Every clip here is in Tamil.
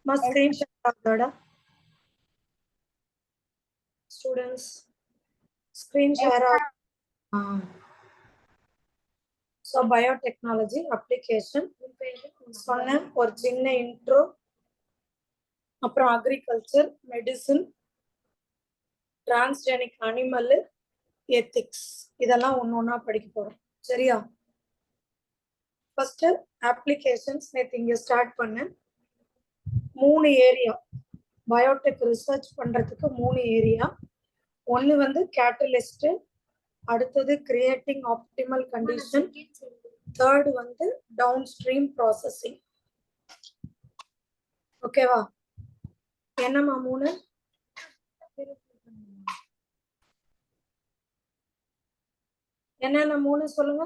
Must screenshot of students screen share of so biotechnology application சொன்ன ஒரு சின்ன intro அப்புறம் agriculture medicine transgenic animal ethics இதெல்லாம் ஒண்ணா படிக்க போறோம் சரியா first applications நேத்து இங்க ஸ்டார்ட் பண்ணேன் மூணு ஏரியா பயோடெக் ரிசர்ச் பண்றதுக்கு மூணு ஏரியா ஒன்னு வந்து கேட்டலிஸ்ட் அடுத்தது கிரியேட்டிங் ஆப்டிமல் கண்டிஷன் தேர்ட் வந்து டவுன் ஸ்ட்ரீம் ப்ராசஸிங் ஓகேவா என்னம்மா மூணு என்னென்ன மூணு சொல்லுங்க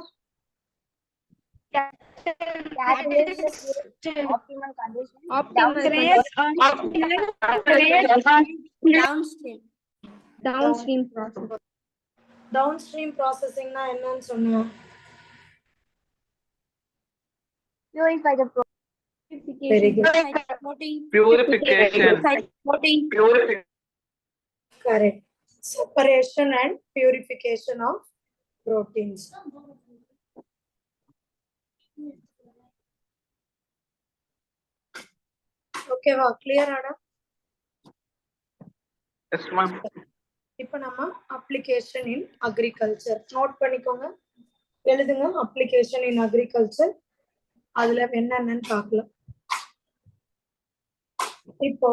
downstream processing na enna sonna purify the purification correct separation and purification of proteins okay va clear ada yes ma'am இப்போ நம்ம application in agriculture நோட் பண்ணிக்கோங்க எழுதுங்க application in agriculture அதுல என்னன்னு பார்க்கலாம் இப்போ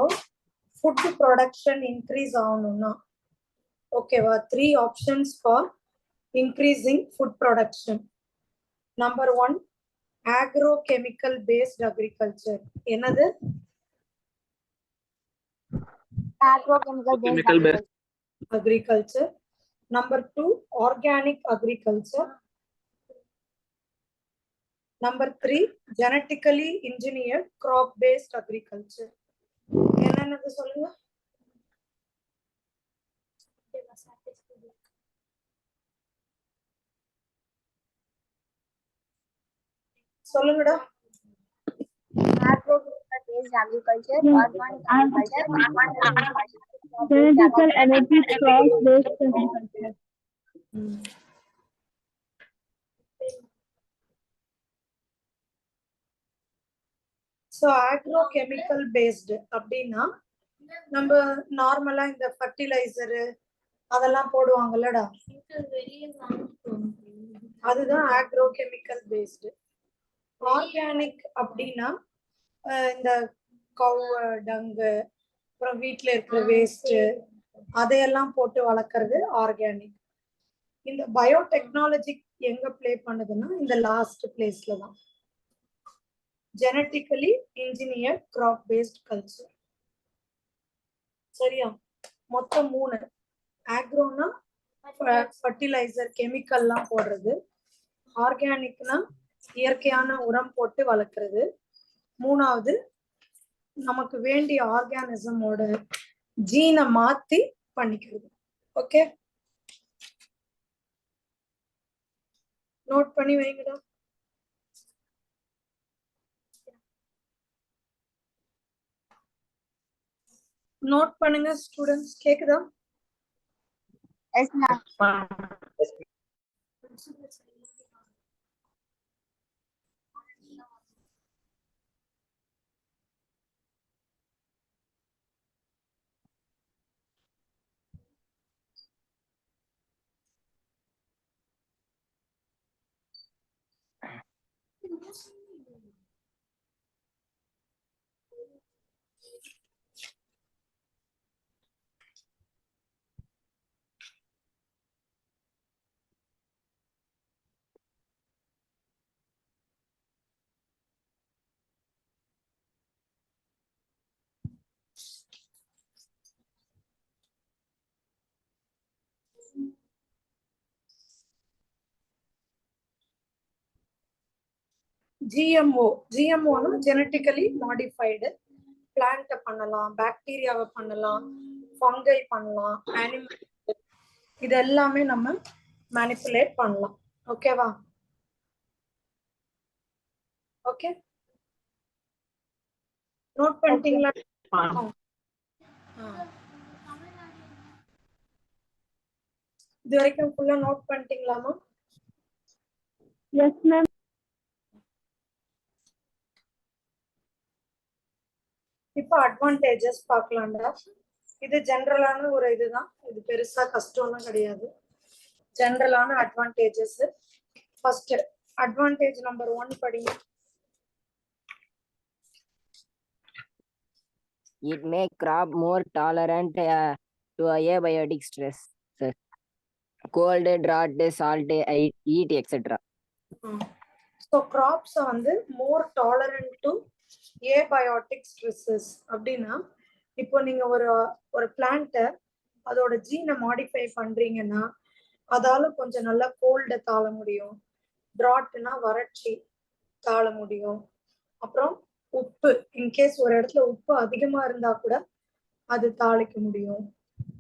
food production increase ஆகணும்னா ஓகேவா 3 options for increasing food production number 1 agrochemical based agriculture என்னது agrochemical based agriculture number 2 organic agriculture number 3 genetically engineered crop based agriculture என்னன்னு சொல்லுங்க சொல்லுங்கடா agrochemical based agriculture organic agriculture genetical energy cross based agriculture so agrochemical based அப்படினா நம்ம நார்மலா இந்த ஃபர்டிலைசர் அதெல்லாம் போடுவாங்கலடா அதுதான் agrochemical based ஆர்கானிக் அப்படினா இந்த கவ் டங்கு அப்புறம் வீட்ல இருக்கிற வேஸ்ட் அதையெல்லாம் போட்டு வளர்க்கறது ஆர்கானிக் இந்த பயோடெக்னாலஜி எங்க ப்ளே பண்ணுதுன்னா இந்த லாஸ்ட் பிளேஸ்ல தான் genetically engineered crop based culture சரியா மொத்தம் 3 ஆக்ரோனா ஃபர்டிலைசர் கெமிக்கல்லாம் போடுறது ஆர்கானிக்னா இயற்கையான உரம் போட்டு வளர்க்கறது மூணாவது நமக்கு வேண்டிய ஆர்கானிசமோட ஜீனை மாத்தி பண்ணிக்கிறது ஓகே நோட் பண்ணி வைங்கடா நோட் பண்ணுங்க ஸ்டூடெண்ட்ஸ் கேக்குதா yes ma'am GMO GMOனா ஜெனட்டிக்கலி மாடிஃபைடு பிளான்ட் பண்ணலாம் பாக்டீரியாவை பண்ணலாம் ஃபங்கை பண்ணலாம் அனிமல் இது எல்லாமே நம்ம மேனிபுலேட் பண்ணலாம் ஓகேவா ஓகே, நோட் பண்ணிட்டீங்களா? இது வரைக்கும் ஃபுல்லா நோட் பண்ணிட்டீங்களாமா? Yes, ma'am. இப்போ அட்வான்டேஜஸ் பார்க்கலாம்டா. இது ஜென்ரலான ஒரு இதுதான், இது பெருசா கஷ்டம்லாம் கிடையாது. ஜென்ரலான அட்வான்டேஜஸ். ஃபர்ஸ்ட் அட்வான்டேஜ் நம்பர் 1 படிங்க. It may crop more tolerant to abiotic stress, cold, drought, salt, heat, etc. So கிராப்ஸை வந்து more tolerant to abiotic stresses அப்படின்னா, இப்போ நீங்க ஒரு பிளான்ட்டை அதோட ஜீனை மாடிஃபை பண்றீங்கன்னா அதால கொஞ்சம் நல்லா கோல்டை தாழ முடியும், ட்ராட்னா வறட்சி தாழ முடியும், அப்புறம் உப்பு இன்கேஸ் ஒரு இடத்துல உப்பு அதிகமா இருந்தா கூட அது தாளிக்க முடியும்,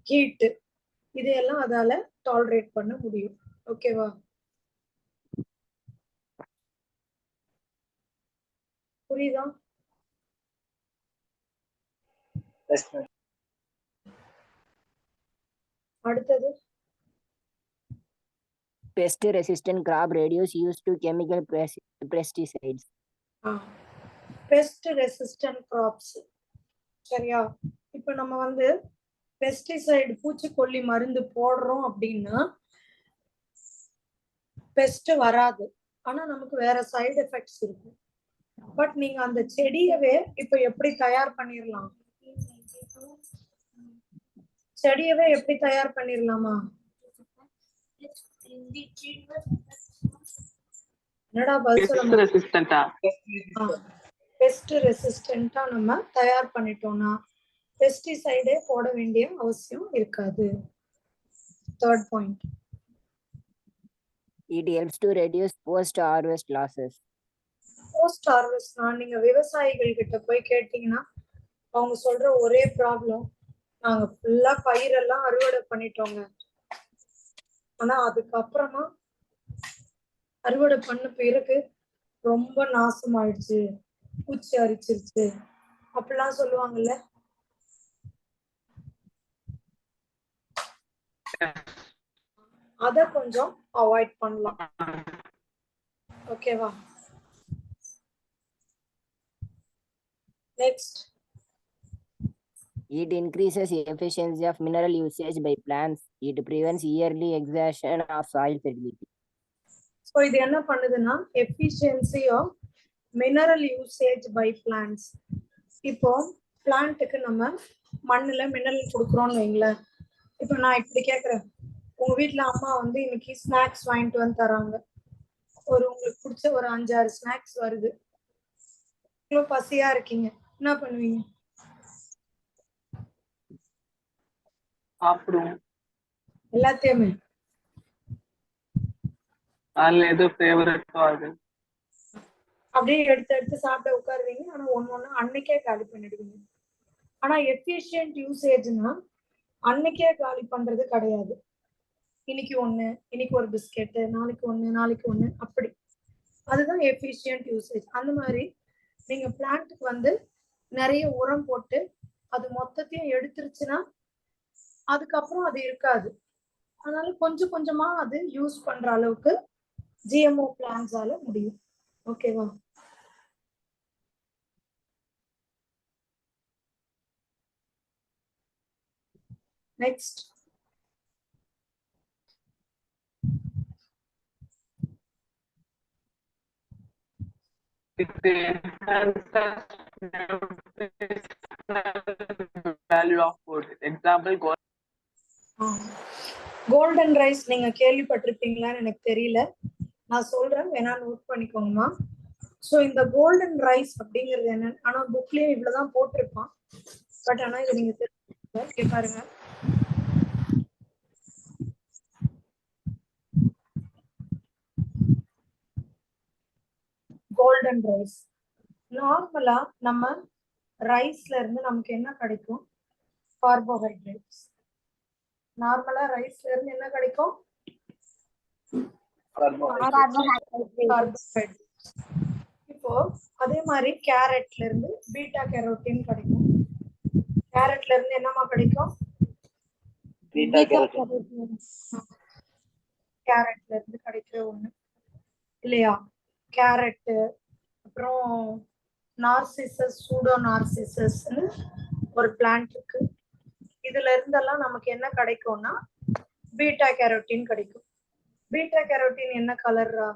ஹீட்டு இதையெல்லாம் அதால டாலரேட் பண்ண முடியும். ஓகேவா? புரியுதா? அடுத்தது Pest resistant crop reduce used to chemical pesticides. Pest resistant crops. சரியா? இப்போ நம்ம வந்து பெஸ்டிசைடு பூச்சிக்கொல்லி மருந்து போடுறோம் அப்படின்னா பெஸ்ட் வராது, ஆனா நமக்கு வேற சைடு எஃபெக்ட்ஸ் இருக்கும். பட் நீங்க அந்த செடியவே இப்ப எப்படி தயார் பண்ணிடலாம்? செடியவே எப்படி தயார் பண்ணிடலாமா? என்னடா பதில் சொல்ல? பெஸ்ட் ரெசிஸ்டன்டா நம்ம தயார் பண்ணிட்டோம்னா பெஸ்டிசைடே போட வேண்டிய அவசியம் இருக்காது. Third point. It helps to reduce post-harvest losses. Post ஹார்வெஸ்ட்னா நீங்க விவசாயிகள் கிட்ட போய் கேட்டீங்கன்னா அவங்க சொல்ற ஒரே ப்ராப்ளம், நாங்க ஃபுல்லா பயிரெல்லாம் அறுவடை பண்ணிட்டோங்க, ஆனா அதுக்கப்புறமா அறுவடை பண்ண பிறகு ரொம்ப நாசமாயிடுச்சு, பூச்சி அரிச்சிருச்சு அப்படிலாம் சொல்லுவாங்கல்ல. அத கொஞ்சம் அவாய்ட் பண்ணலாம். ஓகேவா? Next. It increases efficiency of mineral usage by plants. It prevents yearly exhaustion of soil fertility. So இது என்ன பண்ணுதுன்னா efficiency of mineral usage by plants. இப்போ பிளான்ட்டுக்கு நம்ம மண்ணுல மினரல் கொடுக்குறோம்னு வைங்களேன். இப்போ நான் இப்படி கேட்குறேன், உங்க வீட்டுல அம்மா வந்து இன்னைக்கு ஸ்நாக்ஸ் வாங்கிட்டு வந்து தராங்க, உங்களுக்கு பிடிச்ச ஒரு 5-6 ஸ்நாக்ஸ் வருது, இவ்வளோ பசியா இருக்கீங்க, என்ன பண்ணுவீங்க? சாப்பிடுவோம் எல்லாத்தையுமே. அதுல எது ஃபேவரட்டோ அது அப்படியே எடுத்து எடுத்து சாப்பிட உட்காருவீங்க, ஆனா ஒண்ணு அன்னைக்கே காலி பண்ணிடுவீங்க. ஆனா எஃபிஷியன்ட் யூசேஜ்னா அன்னைக்கே காலி பண்றது கிடையாது. இன்னைக்கு ஒண்ணு, இன்னைக்கு ஒரு பிஸ்கெட், நாளைக்கு ஒண்ணு, நாளைக்கு ஒண்ணு, அப்படி. அதுதான் எஃபிஷியன்ட் யூசேஜ். அந்த மாதிரி நீங்க பிளான்ட்டுக்கு வந்து நிறைய உரம் போட்டு அது மொத்தத்தையும் எடுத்துருச்சுன்னா அதுக்கப்புறம் அது இருக்காது. அதனால கொஞ்சம் கொஞ்சமா அது யூஸ் பண்ற அளவுக்கு ஜிஎம்ஓ பிளான்ஸால முடியும். ஓகேவா? Next. it enhances value of food. Example, golden rice நீங்க கேள்விப்பட்டிருப்பீங்களான்னு எனக்கு தெரியல, நான் சொல்றேன், வேணா நோட் பண்ணிக்கோங்கம்மா. ஸோ இந்த கோல்டன் ரைஸ் அப்படிங்கிறது என்ன, ஆனா புக்லயும் இவ்வளவுதான் போட்டிருப்பான், பட் ஆனா இது நீங்க தெரிஞ்சுக்கோங்க. பாருங்க, கோல்டன் ரைஸ். நார்மலா நம்ம ரைஸ்ல இருந்து நமக்கு என்ன கிடைக்கும்? கார்போஹைட்ரேட்ஸ். நார்மலா ரைஸ்ல இருந்து என்ன கிடைக்கும்? கார்போஹைட்ரேட்ஸ். இப்போ அதே மாதிரி கேரட்ல இருந்து பீட்டா கேரோட்டின் கிடைக்கும். கேரட்ல இருந்து என்னமா கிடைக்கும்? கேரட்ல இருந்து கிடைக்கிற ஒண்ணு இல்லையா? கேரட்டு, அப்புறம் நார்சிசஸ், சூடோ நார்சிசஸ்ன்னு ஒரு பிளான்ட் இருக்கு. இதுல இருந்தெல்லாம் நமக்கு என்ன கிடைக்கும்னா பீட்டா கேரோட்டின் கிடைக்கும். பீட்டா கேரோட்டின் என்ன கலர்ரா?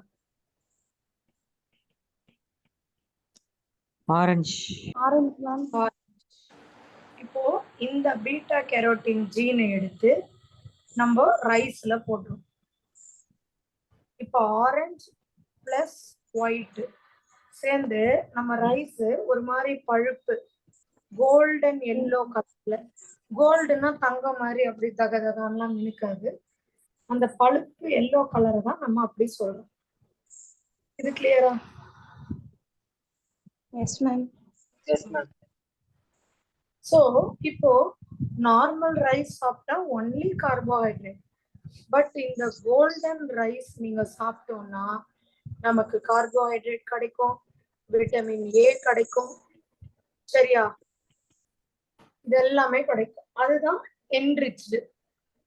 ஆரஞ்சு. Orange ma'am. இப்போ இந்த பீட்டா கேரோட்டின் ஜீனை எடுத்து நம்ம ரைஸ்ல போடுறோம். இப்போ ஆரஞ்சு பிளஸ் ஒயிட் சேர்ந்து நம்ம ரைஸ் ஒரு மாதிரி பழுப்பு கோல்டன் எல்லோ கலர்ல, கோல்டுன்னா தங்கம் மாதிரி அப்படி தகதகலாம் மினுக்காது, அந்த பழுப்பு எல்லோ கலரை தான் நம்ம அப்படி சொல்றோம். இது கிளியரா? Yes ma'am. ஸோ இப்போ நார்மல் ரைஸ் சாப்பிட்டா ஒன்லி கார்போஹைட்ரேட், பட் இந்த கோல்டன் ரைஸ் நீங்க சாப்பிட்டோம்னா நமக்கு கார்போஹைட்ரேட் கிடைக்கும், விட்டமின் ஏ கிடைக்கும், சரியா? இது எல்லாமே கிடைக்கும். அதுதான் என்ரிச்டு.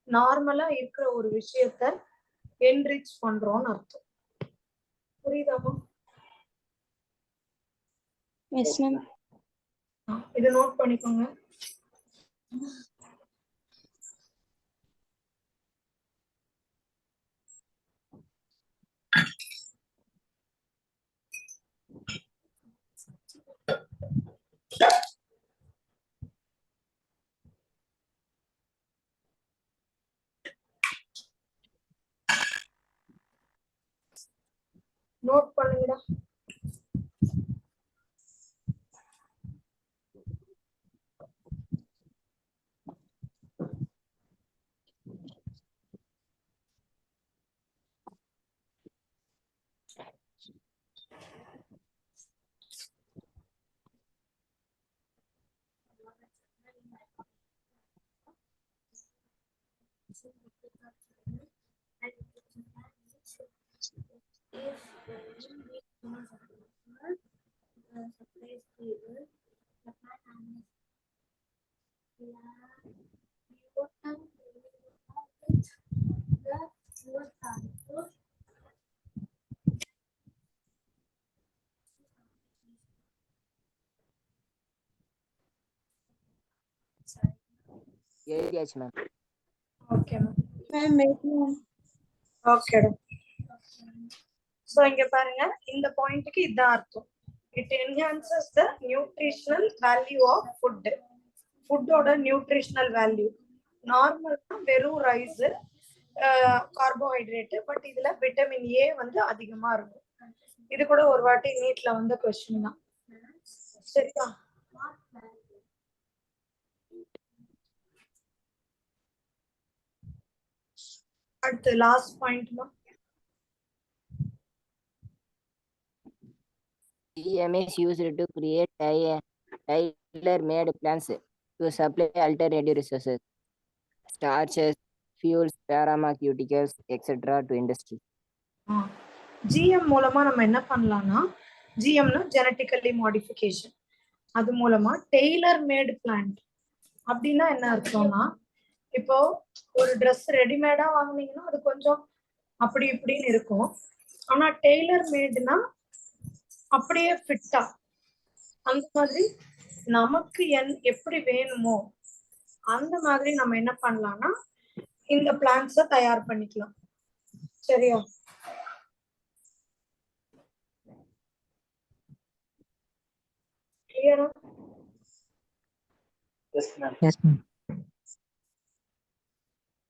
நார்மலா இருக்கிற ஒரு விஷயத்த என்ரிச் பண்றோம்னு அர்த்தம். புரியுதாமா? Yes ma'am. இது நோட் பண்ணிக்கோங்க. நோட் பண்ணுங்கடா. எழுதியாச்சு மேம். Okay ma'am. ஓகேடா. ஸோ இங்க பாருங்க, இந்த பாயிண்ட்டுக்கு இதுதான் அர்த்தம். It enhances the nutritional value of food. ஃபுட்டோட நியூட்ரிஷனல் வேல்யூ. நார்மல்னா வெறும் ரைஸ் கார்போஹைட்ரேட், பட் இதுல விட்டமின் ஏ வந்து அதிகமா இருக்கும். இது கூட ஒரு வாட்டி நீட்ல வந்த கொஸ்டின் தான், சரியா? அடுத்து last பாயிண்ட்மா. GM is used to create tailor-made plans to supply alternative resources, starches, fuels, pharmaceuticals, etc. to industry. GM மூலமா நம்ம என்ன பண்ணலாம்னா, ஜிஎம்னா ஜெனட்டிக்கலி மாடிஃபிகேஷன், அது மூலமா டெய்லர் மேடு பிளான்ட். அப்படின்னா என்ன அர்த்தம்னா, இப்போ ஒரு ட்ரெஸ் ரெடிமேடா வாங்குனீங்கன்னா அது கொஞ்சம் அப்படி இப்படின்னு இருக்கும். ஆனா டெய்லர் மேடுனா அப்படியே ஃபிட்டா, அந்த மாதிரி நமக்கு எப்படி வேணுமோ அந்த மாதிரி நம்ம என்ன பண்ணலாம்னா இந்த பிளான்ஸை தயார் பண்ணிக்கலாம், சரியா? கிளியரா? S ma'am.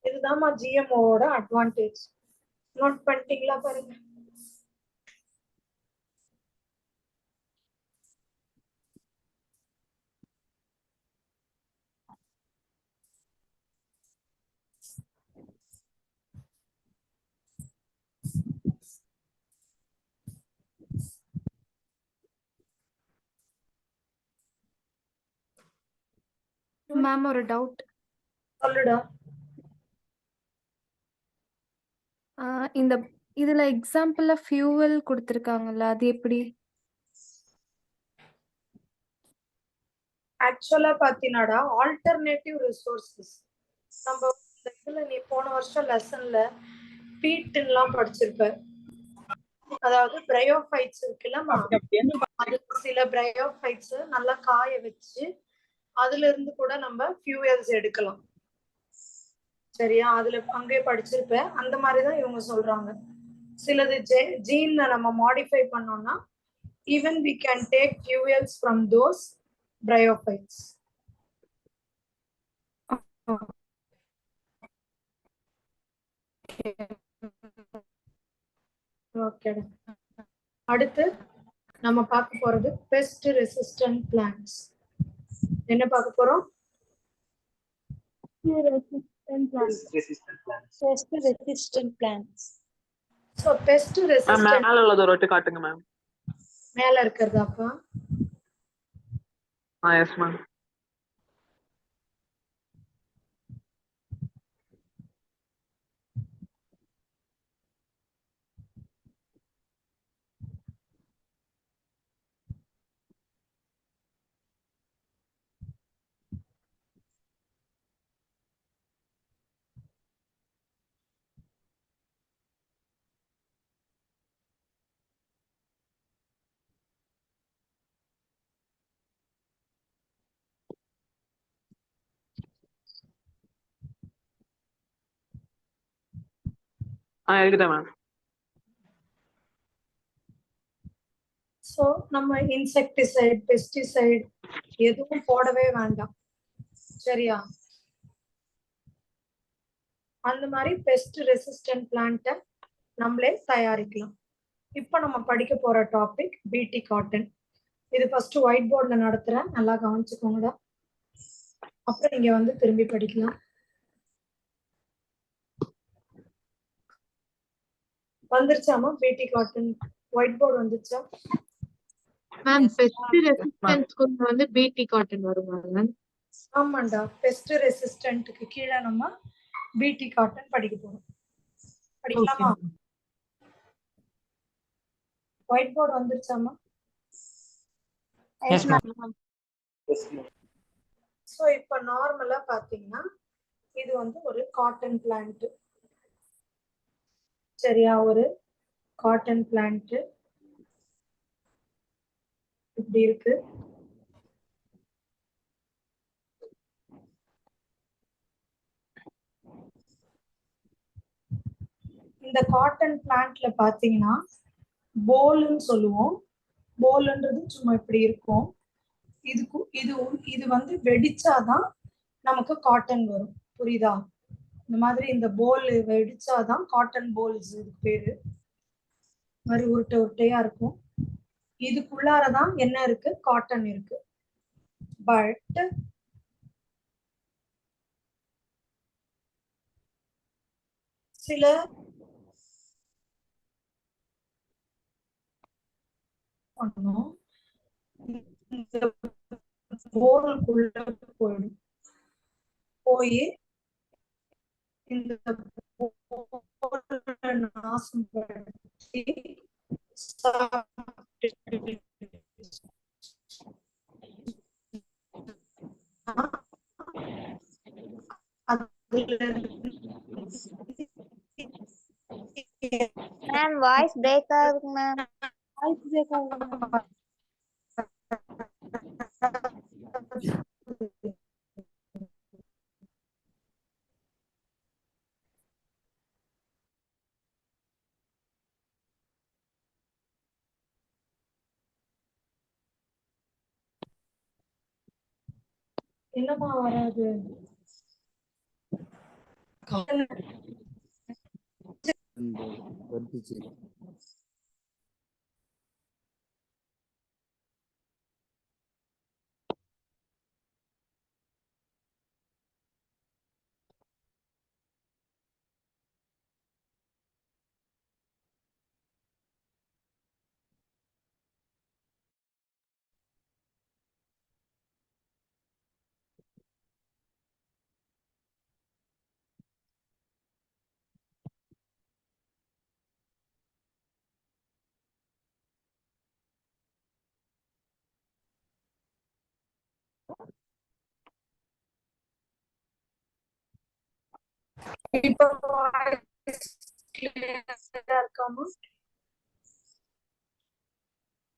இதுதான் ஜிஎம்ஓட அட்வான்டேஜ். நோட் பண்ணிட்டீங்களா? பாருங்க. மேம் ஒரு டவுட். சொல்லுடா. இந்த இதுல எக்ஸாம்பிள்ல ஃபியூவல் கொடுத்திருக்காங்கல்ல, அது எப்படி? ஆக்சுவலா பாத்தீங்கன்னாடா ஆல்டர்னேட்டிவ் ரிசோர்சஸ் நம்ம இந்த இதுல நீ போன வருஷம் லெசன்ல பீட்லாம் படிச்சிருப்ப. அதாவது பிரையோஃபைட்ஸ் இருக்குல்லம்மா, அது சில பிரையோஃபைட்ஸ் நல்லா காய வச்சு அதுல இருந்து கூட நம்ம ஃபியூயல்ஸ் எடுக்கலாம். சரியா? அதுல அங்கேயே படிச்சிருப்ப. அந்த மாதிரிதான் இவங்க சொல்றாங்க. சிலது ஜீன்ல நம்ம மாடிஃபை பண்ணோம்னா even we can take fuels from those bryophytes. Okay. அடுத்து நம்ம பார்க்க போறது pest resistant plants. என்ன பார்க்க போறோம்? Pest resistant plants. So pest resistant மேல உள்ளது ஒரு வாட்டி காட்டுங்க மேம். மேல இருக்கிறதாப்பா? Yes ma'am. இருக்குதா மேம். ஸோ நம்ம இன்செக்டிசைட் பெஸ்டிசைட் எதுவும் போடவே வேண்டாம். சரியா? அந்த மாதிரி பெஸ்ட் ரெசிஸ்டன்ட் பிளான்ட்டை நம்மளே தயாரிக்கலாம். இப்போ நம்ம படிக்க போற டாபிக் பிடி காட்டன். இது ஃபர்ஸ்ட் ஒயிட் போர்ட்ல நடத்துறேன், நல்லா கவனிச்சுக்கோங்கடா. அப்புறம் இங்க வந்து திரும்பி படிக்கலாம். வந்துருச்சாமா பிடி காட்டன் ஒயிட் போர்டு வந்துச்சா? மேம் பெஸ்ட் ரெசிஸ்டன்ஸ்க்கு வந்து பிடி காட்டன் வருமா மேம்? ஆமாண்டா, பெஸ்ட் ரெசிஸ்டன்ட்க்கு கீழே நம்ம பிடி காட்டன் படிக்க போறோம். படிக்கலாமா? ஒயிட் போர்டு வந்துருச்சாமா? Yes, ma'am. ஸோ இப்போ நார்மலா பாத்தீங்கன்னா இது வந்து ஒரு காட்டன் பிளான்ட். சரியா? ஒரு காட்டன் பிளான்ட் இப்படி இருக்கு. இந்த காட்டன் பிளான்ட்ல பாத்தீங்கன்னா போல்னு சொல்லுவோம். போல்ன்றது சும்மா இப்படி இருக்கும். இது வந்து வெடிச்சாதான் நமக்கு காட்டன் வரும். புரியுதா? இந்த மாதிரி இந்த போல் வெடிச்சாதான் காட்டன் போல்ஸ் இதுக்கு பேரு. மாதிரி உருட்டை உருட்டையா இருக்கும். இதுக்குள்ளாரதான் என்ன இருக்கு? காட்டன் இருக்கு. பட் சில பண்ணும் இந்த போலுக்குள்ள போயிடும். போய் இந்த நாசம் படுத்தி Ma'am, voice break ஆகுது ma'am. Voice break ஆகுது ma'am. என்னமா வராது? இப்போ voice clear ஆ இருக்காமா?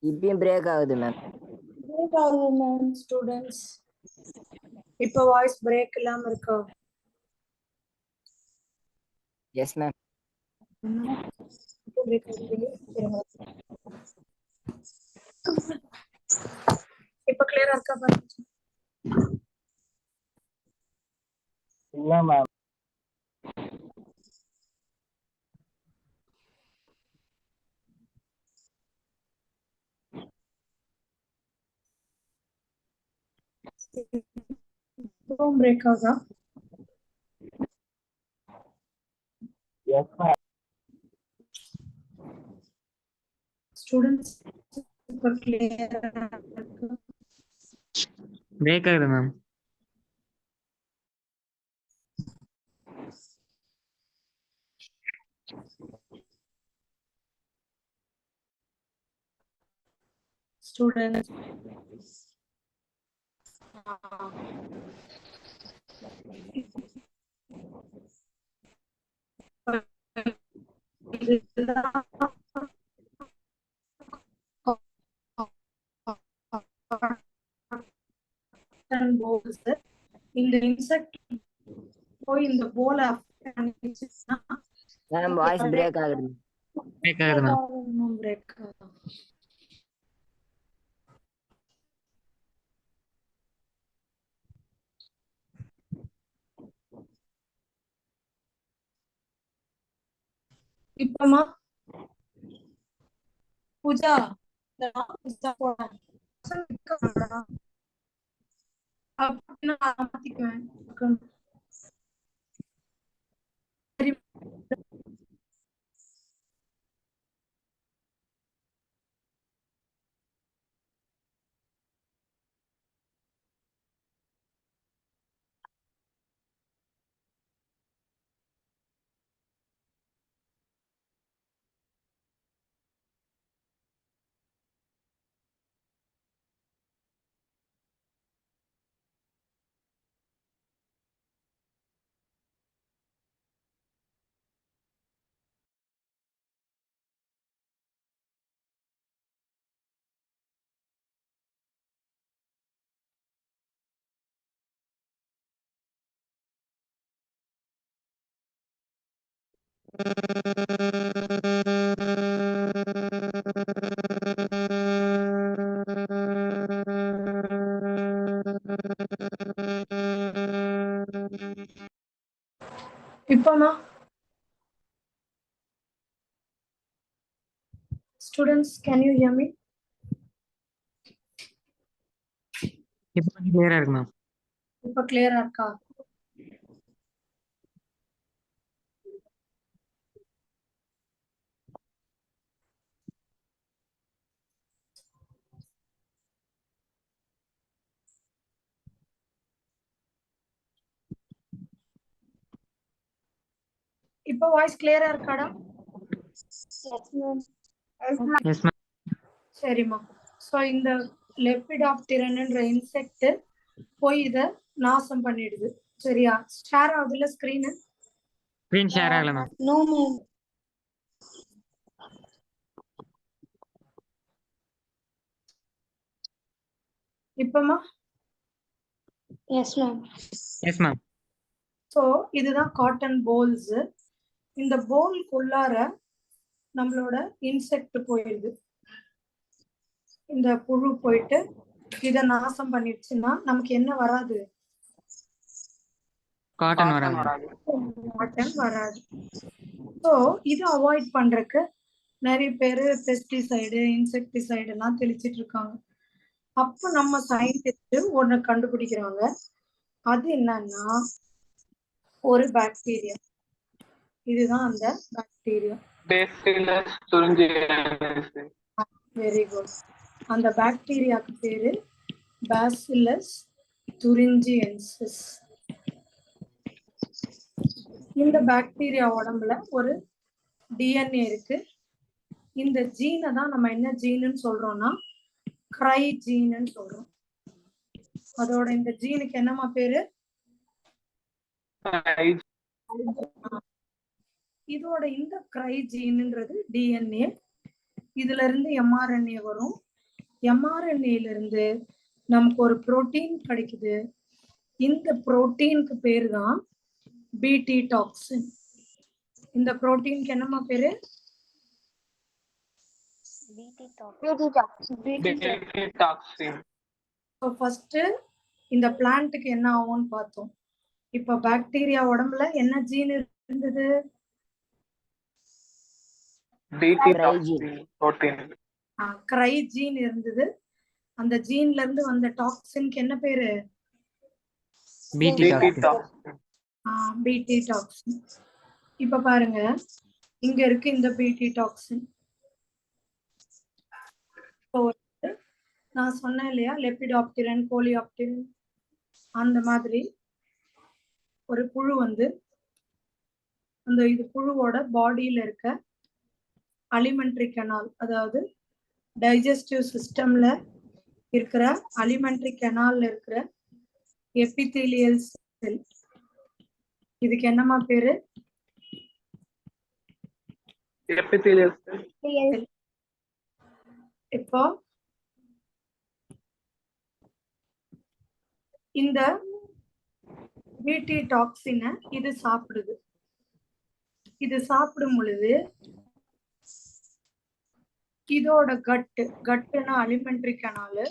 இப்பயும் பிரேக் ஆகுது மேம். Break ஆகுது மேம். ஸ்டூடெண்ட்ஸ் இப்போ வாய்ஸ் பிரேக் இல்லாம இருக்கா? Yes ma'am. இப்போ பிரேக் ஆகுது. இப்போ கிளியரா இருக்கா பாருங்க. இல்ல மேம். இப்போ பிரேக் ஆகுதா? Yes ma'am. ஸ்டூடெண்ட்ஸ் இப்போ கிளியரா இருக்கு. பிரேக் ஆகுது மேம். ஸ்டூடெண்ட்ஸ் இந்த இன்செக்ட் போய் இந்த போல மேம் வாய்ஸ் பிரேக் ஆகுது. பிரேக் ஆகுது மேம். பிரேக் இப்பமா பூஜா அப்படின்னா மாத்திக்குவேன். சரி. இப்பமா students can you hear me? இப்போ கிளியரா இருக்கு மேம். இப்ப கிளியரா இருக்கா? இப்போ வாய்ஸ் கிளியரா இருக்காடா? Yes ma'am. சரிம்மா. சோ இந்த லெப்பிடாப்டிரன்ன்ற இன்செக்ட் போய் இத நாசம் பண்ணிடுது. சரியா? ஷேர் ஆகுதுல ஸ்கிரீன்? ஸ்கிரீன் ஷேர் ஆகல மேம். No ma'am. இப்பமா Yes ma'am. Yes ma'am. So இதுதான் காட்டன் போல்ஸ். இந்த போல்குள்ளார நம்மளோட இன்செக்ட் போயிடுது. இந்த புழு போயிட்டு இத நாசம் பண்ணிடுச்சுன்னா நமக்கு என்ன வராது? காட்டன் வராது. காட்டன் வராது. ஸோ இது அவாய்ட் பண்றதுக்கு நிறைய பேர் பெஸ்டிசைடு இன்செக்டிசைடு எல்லாம் தெளிச்சிட்டு இருக்காங்க. அப்போ நம்ம சயின்டிஸ்ட் ஒண்ணு கண்டுபிடிக்கிறாங்க. அது என்னன்னா ஒரு பாக்டீரியா. இதுதான் அந்த bacteria. Bacillus thuringiensis. Very good. அந்த பாக்டீரியாக்கு பேரு பேசிலஸ் துரிஞ்சியன்சிஸ். இந்த பாக்டீரியா உடம்புல ஒரு டிஎன்ஏ இருக்கு. இந்த ஜீனை தான் நம்ம என்ன ஜீனுன்னு சொல்றோம்னா கிரை ஜீன்னு சொல்றோம். அதோட இந்த ஜீனுக்கு என்னமா பேரு? இதோட இந்த கிரை ஜீன்ன்றது டிஎன்ஏ, இதுல இருந்து எம்ஆர்என்ஏ வரும். எம்ஆர்என்ஏல இருந்து நமக்கு ஒரு புரோட்டீன் கிடைக்குது. இந்த புரோட்டீனுக்கு பேரு தான் பிடி டாக்ஸின். இந்த புரோட்டீனுக்கு என்னமா பேரு? டாக்ஸின். ஃபர்ஸ்ட் இந்த பிளான்ட்டுக்கு என்ன ஆகும்னு பார்த்தோம். இப்ப பாக்டீரியா உடம்புல என்ன ஜீன் இருந்தது? கிரை ஜீன் இருந்தது. அந்த ஜீன்ல இருந்து வந்த டாக்ஸினுக்கு என்ன பேரு? பிடி டாக்ஸின். இப்ப பாருங்க, இங்க இருக்கு இந்த பிடி டாக்ஸின். நான் சொன்னேன் இல்லையா, லெபிடாப்டிரன், கோலியாப்டிரன், அந்த மாதிரி ஒரு புழு வந்து அந்த இது புழுவோட பாடியில இருக்க அலிமெண்ட்ரி கெனால், அதாவது டைஜஸ்டிவ் சிஸ்டம்ல இருக்கிற அலிமெண்ட்ரி கெனால்ல இருக்கிற எபிதீலியல் செல், இதுக்கு என்னமா பேரு? எபிதீலியல் செல். இப்போ இந்த பிடி டாக்ஸினை இது சாப்பிடுது. இது சாப்பிடும் பொழுது இதோட கட்டுனா அலிமெண்ட்ரி கெனாலு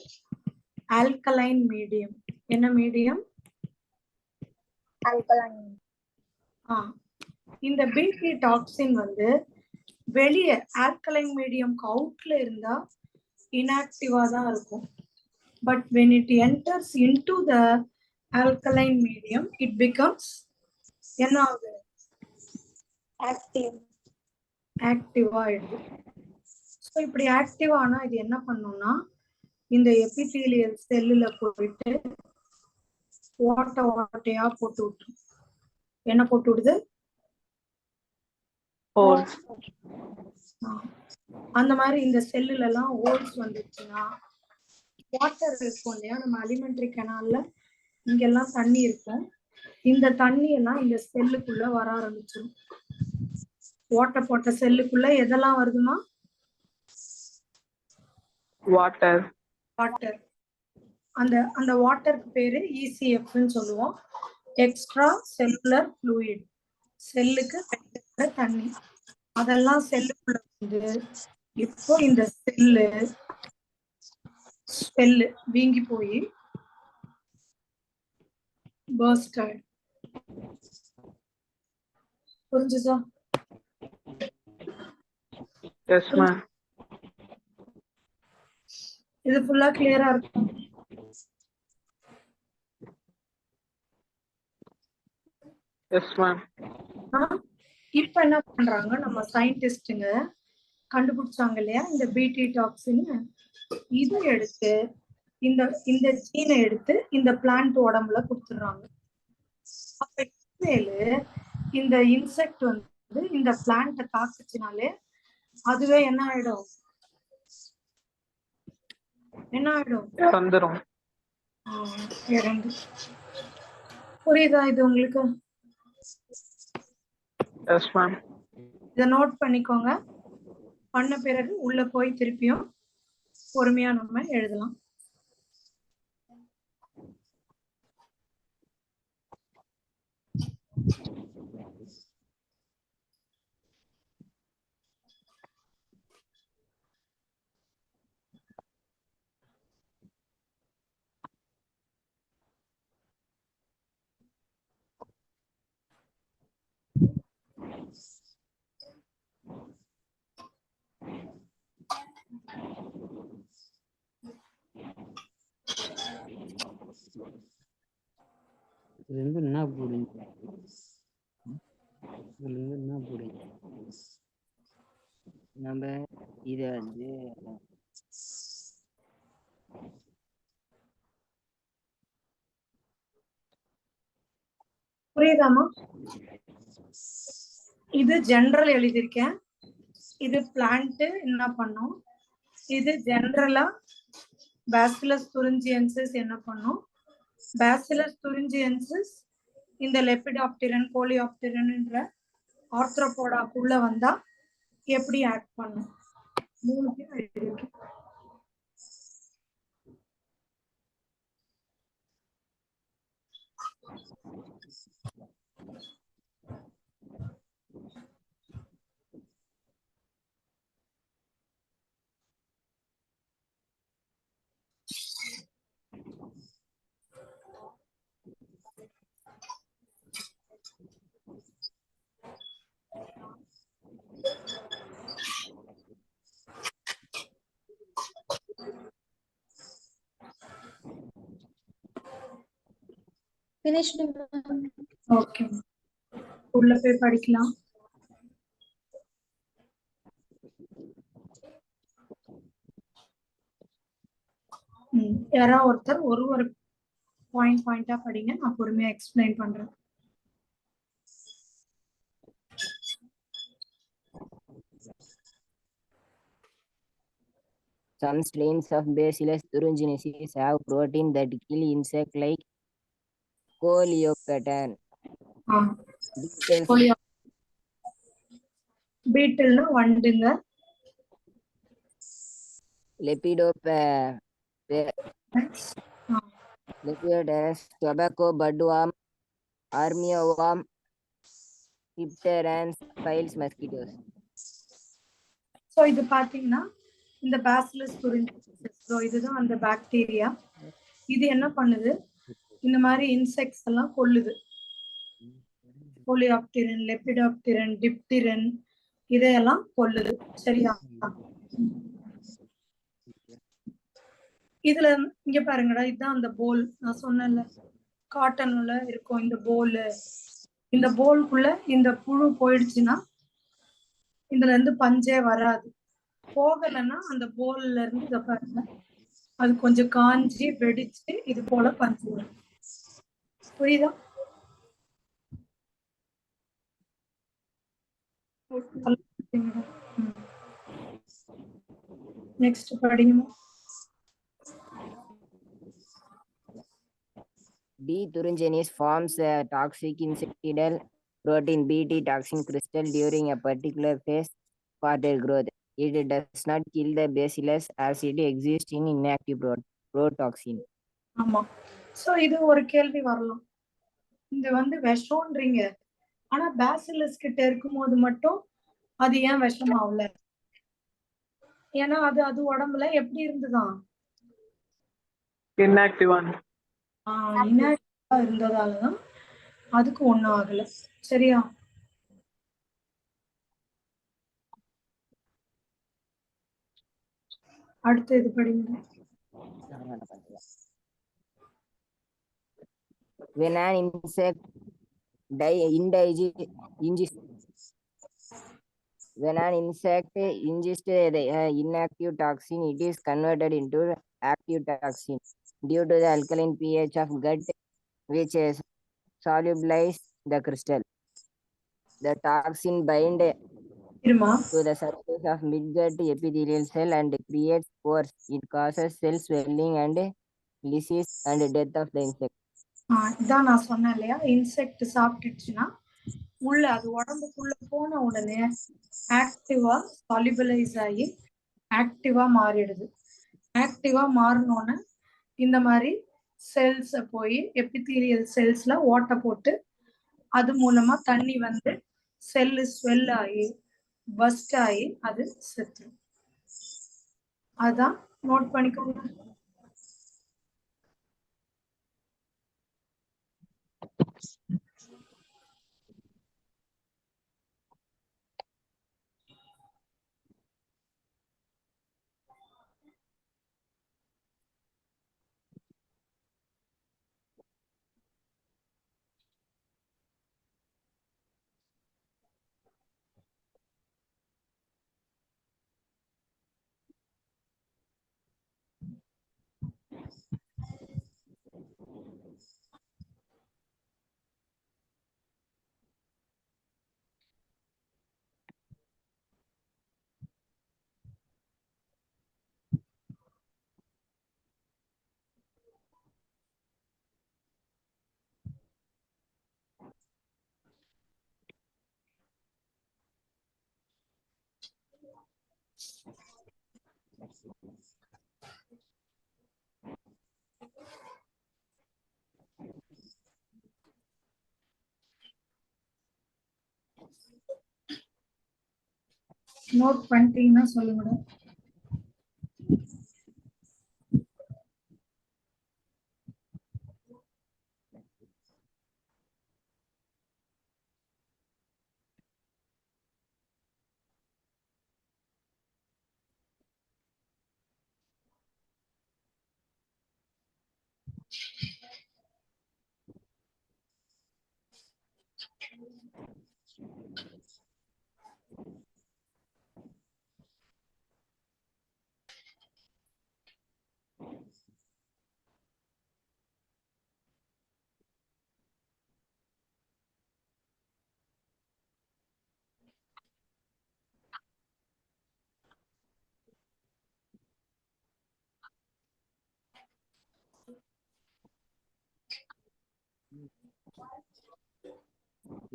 ஆல்கலைன் மீடியம். என்ன மீடியம்? இந்த பிடி டாக்ஸின் வந்து வெளியே ஆல்கலைன் மீடியம்க்கு அவுட்ல இருந்தா இன்ஆக்டிவா தான் இருக்கும். But when it enters into the alkaline medium, it becomes என்ன ஆகுது? ஆக்டிவ் ஆயிடுது. ஸோ இப்படி ஆக்டிவ் ஆனா இது என்ன பண்ணும்னா, இந்த எபிதீலியல் செல்லுல போயிட்டு ஓட்டையா போட்டு விட்டுரும். என்ன போட்டு விடுது? அந்த மாதிரி இந்த செல்லுல எல்லாம் ஹோல்ஸ் வந்துச்சுன்னா, வாட்டர் இருக்கும் இல்லையா, நம்ம அலிமெண்ட்ரி கெனால்ல இங்கெல்லாம் தண்ணி இருக்கும். இந்த தண்ணி எல்லாம் இந்த செல்லுக்குள்ள வர ஆரம்பிச்சிடும். ஓட்டை போட்ட செல்லுக்குள்ள எதெல்லாம் வருதுமா? வாட்டர். அந்த வாட்டருக்கு பேரு இசிஎஃப்னு சொல்லுவோம், எக்ஸ்ட்ரா செல்லுலர் ஃப்ளூயிட். செல்லுக்கு தண்ணி அதெல்லாம் செல்லுக்குள்ள வந்து இப்போ இந்த செல்லு வீங்கி போய் பர்ஸ்ட் ஆயிடும். புரிஞ்சுதா? S ma'am. இது ஃபுல்லா கிளியரா இருக்கும். Yes ma'am. இப்ப என்ன பண்றாங்க நம்ம சயின்டிஸ்டுங்க, கண்டுபிடிச்சாங்க இல்லையா இந்த பிடி டாக்ஸின், இதை எடுத்து இந்த ஜீனை எடுத்து இந்த பிளான்ட் உடம்புல கொடுத்துடுறாங்க. அப்ப இந்த இன்செக்ட் வந்து இந்த பிளான்ட்டை தாக்குச்சுனாலே அதுவே என்ன ஆயிடும்? வந்துரும். இறந்து. புரியுதா இது உங்களுக்கு? Yes ma'am. இதை நோட் பண்ணிக்கோங்க. பண்ண பிறகு உள்ள போய் திருப்பியும் பொறுமையா நம்ம எழுதலாம். என்ன போடுங்க? என்ன போடுங்க? நம்ம இத வந்து புரியுதாமா? இது ஜெனரல் எழுதியிருக்கேன். இது பிளான்ட் என்ன பண்ணும்? இது ஜெனரலா பேசிலஸ் துரிஞ்சியன்சிஸ் என்ன பண்ணும்? பேசிலஸ் துரிஞ்சியன்சிஸ் இந்த லெபிடாப்டிரன், கோலியாப்டிரன் என்ற ஆர்த்ரோபோடாக்குள்ள வந்தா எப்படி ஆக்ட் பண்ணும்? 3 இருக்கு. Finished, ma'am. ஓகே, உள்ள போய் படிக்கலாம். யாராவது ஒருத்தர் ஒரு பாயிண்டா படிங்க, நான் பொறுமையா எக்ஸ்பிளைன் பண்றேன். Some strains of Bacillus thuringiensis have protein that kill insect like coleoptera. Details பீட்டில்னா வண்டுங்க. Lepidopteris, tobacco budworm, armyworm, dipterans, files, mosquitoes. So இது பாத்தீங்கன்னா இந்த பேசிலஸ் துரிஞ்சியன்சிஸ், இதுதான் அந்த பாக்டீரியா. இது என்ன பண்ணுது, இந்த மாதிரி இன்செக்ட்ஸ் எல்லாம் கொல்லுது. கோலியாப்டிரன், லெபிடாப்டிரன், டிப்டிரன் இதையெல்லாம் கொல்லுது. சரியா? இதுல இங்க பாருங்கடா, இதுதான் அந்த போல். நான் சொன்னேன்ல காட்டன்ல இருக்கும் இந்த போல். இந்த போல்குள்ள இந்த புழு போயிடுச்சுன்னா இதுல இருந்து பஞ்சே வராது. போகலைன்னா அந்த போல்ல இருந்து இதை பாருங்க, அது கொஞ்சம் காஞ்சி வெடிச்சு இது போல பஞ்சு வரும். புரியுதா? நெக்ஸ்ட் படிங்க. D. thuringiensis forms a toxic insecticidal protein Bt toxin crystal during a particular phase for their growth. It does not kill the bacillus as it exists in inactive protoxin. ஆமா. சோ இது ஒரு கேள்வி வரலாம், இது விஷம்ன்றீங்க, ஆனா பேசிலஸ் கிட்ட இருக்கும்போது மட்டும் அது ஏன் விஷம் ஆகல? ஏன்னா அது உடம்புல எப்படி இருந்துதான், inactive one. இன்ஆக்டிவா இருந்ததாலதான் அதுக்கு ஒண்ணும் ஆகல. சரியா? அடுத்து இது படிங்க. When an insect ingests the inactive toxin, it is converted into active toxin due to the alkaline pH of gut, which solubilizes the crystal. The toxin binds இருமா, to the surface of midgut epithelial cell and creates pores. It causes cell swelling and lysis and death of the insect. இதான் நான் சொன்னேன் இல்லையா, இன்செக்ட் சாப்பிட்டுச்சுன்னா உள்ள அது உடம்புக்குள்ள போன உடனே ஆக்டிவா சாலிபிளைஸ் ஆகி ஆக்டிவா மாறிடுது. ஆக்டிவா மாறினோன்னு இந்த மாதிரி செல்ஸ் போய் எபிதீரியல் செல்ஸ்ல ஓட்டை போட்டு அது மூலமா தண்ணி செல்லு ஸ்வெல் ஆகி பஸ்ட் ஆகி அது செத்துரும். அதான் நோட் பண்ணிக்கோங்க. நோட் பண்ணிட்டீங்கன்னா சொல்லுங்க மேடம்.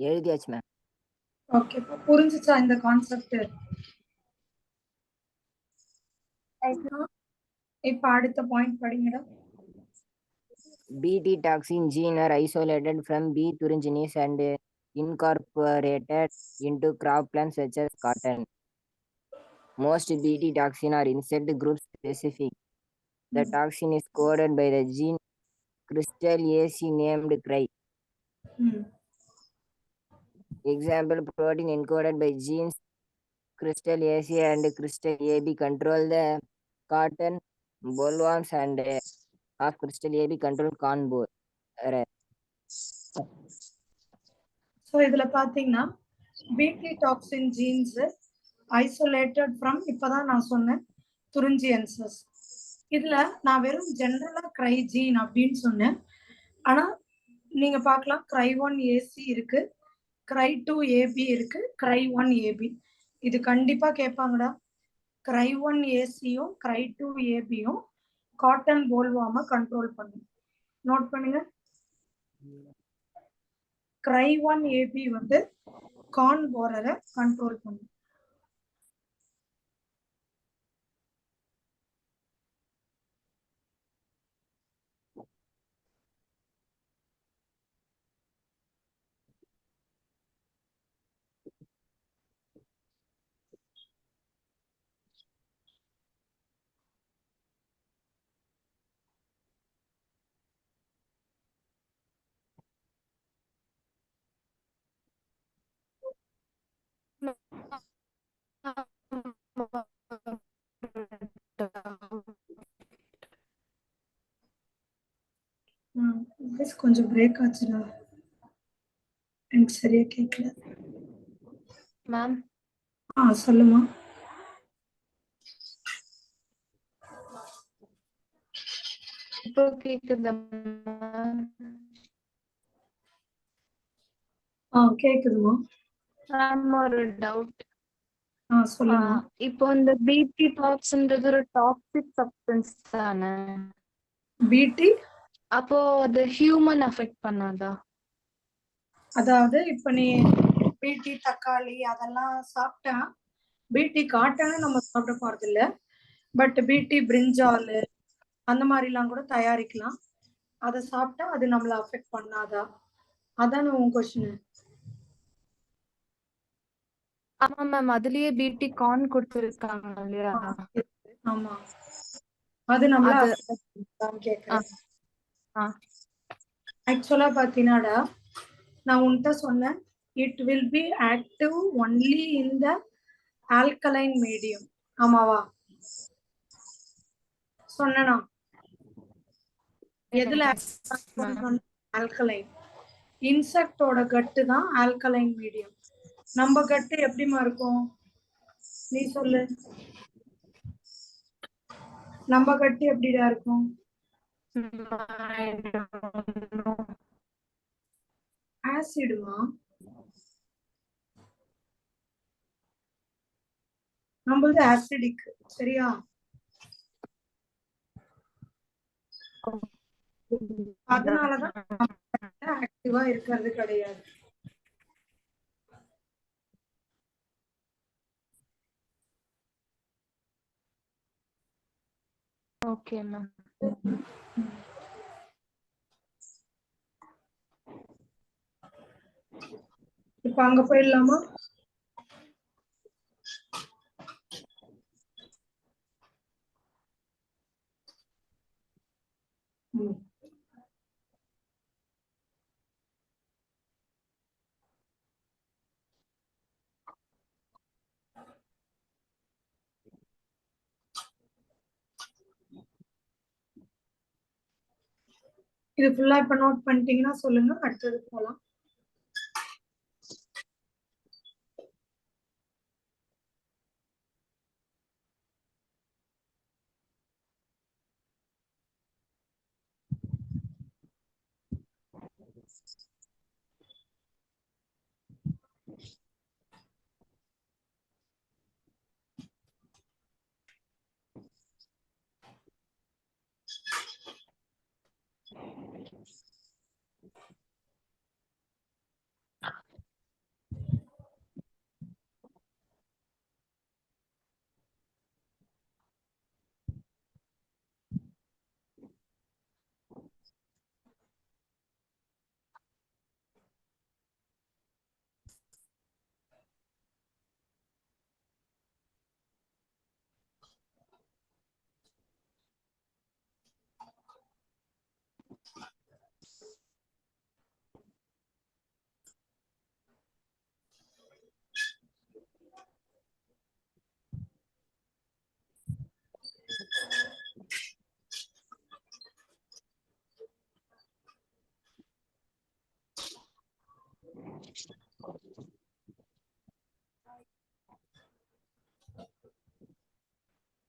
எழுதியாச்சு மேம். ஓகே, புரிஞ்சுச்சா இந்த கான்செப்ட்? இப்ப அடுத்த point படிங்கடா. BT toxin gene are isolated from B. thuringiensis and incorporated into crop plants such as cotton. Most BT toxin are insect group specific. The toxin is coded by the gene crystal AC named CRY. Example, protein encoded by genes crystal AC and crystal AB control the cotton bollworms and of crystal AB control corn borer. So இதுல பாத்தீங்கன்னா பிடி டாக்ஸின் ஜீன்ஸ் ஐசோலேட்டட் ஃப்ரம் இப்பதான் நான் சொன்னேன் துரிஞ்சியன்சஸ். இதுல நான் வெறும் ஜென்ரலா கிரை ஜீன் அப்படின்னு சொன்னேன். ஆனா நீங்க பார்க்கலாம் கிரை 1 ஏசி இருக்கு, கிரை 2 ஏபி இருக்கு, கிரை 1 ஏபி. இது கண்டிப்பா கேட்பாங்கடா. கிரை 1 ஏசியும் கிரை 2 ஏபியும் காட்டன் போல்வாம கண்ட்ரோல் பண்ணும். நோட் பண்ணுங்க. கிரை 1 ஏபி வந்து கார்ன் போரரை கண்ட்ரோல் பண்ணும். கொஞ்சம் பிரேக் ஆச்சுடா, எனக்கு சரியா கேட்கல. மேம் சொல்லுமா. இப்போ கேக்குதா? கேக்குதுமா. மேம் ஒரு டவுட். சொல்லுமா. இப்போ இந்த பிடி டாக்ஸ்ன்றது ஒரு டாக்ஸிக் சப்ஸ்டன்ஸ் தானே? பிடி அப்போ அது ஹியூமன் அஃபெக்ட் பண்ணாதா? அதாவது இப்ப நீ பிடி தக்காளி அதெல்லாம் சாப்பிட்டா பிடி காட்டன்னு நம்ம சாப்பிட போறது இல்ல. பட் பிடி பிரிஞ்சால் அந்த மாதிரிலாம் கூட தயாரிக்கலாம். அதை சாப்பிட்டா அது நம்மள அஃபெக்ட் பண்ணாதா? அதானே உன் கொஸ்டின்? ஆமா மேம், அதுலயே பிடி கார்ன் கொடுத்திருக்காங்க இல்லையா? ஆமா, அது நம்மள கேக்குறேன். ஆக்சுவலா பாத்தீங்கன்னாடா, நான் உன்கிட்ட சொன்னேன் it will be active only in the alkaline medium. ஆமாவா? சொன்னா எதுல ஆல்கலைன்? இன்செக்டோட கட்டு தான் ஆல்கலைன் மீடியம். நம்ம கட்டு எப்படிமா இருக்கும் நீ சொல்லு. நம்ம கட்டு எப்படிடா இருக்கும்? ஆசிடுமா? நம்மளது ஆசிடிக். சரியா? அதனாலதான் ஆக்டிவா இருக்கிறது கிடையாது. Okay ma'am. இப்ப அங்க போயிடலாமா? இது ஃபுல்லா இப்ப நோட் பண்ணிட்டீங்கன்னா சொல்லுங்க, அடுத்தது போலாம்.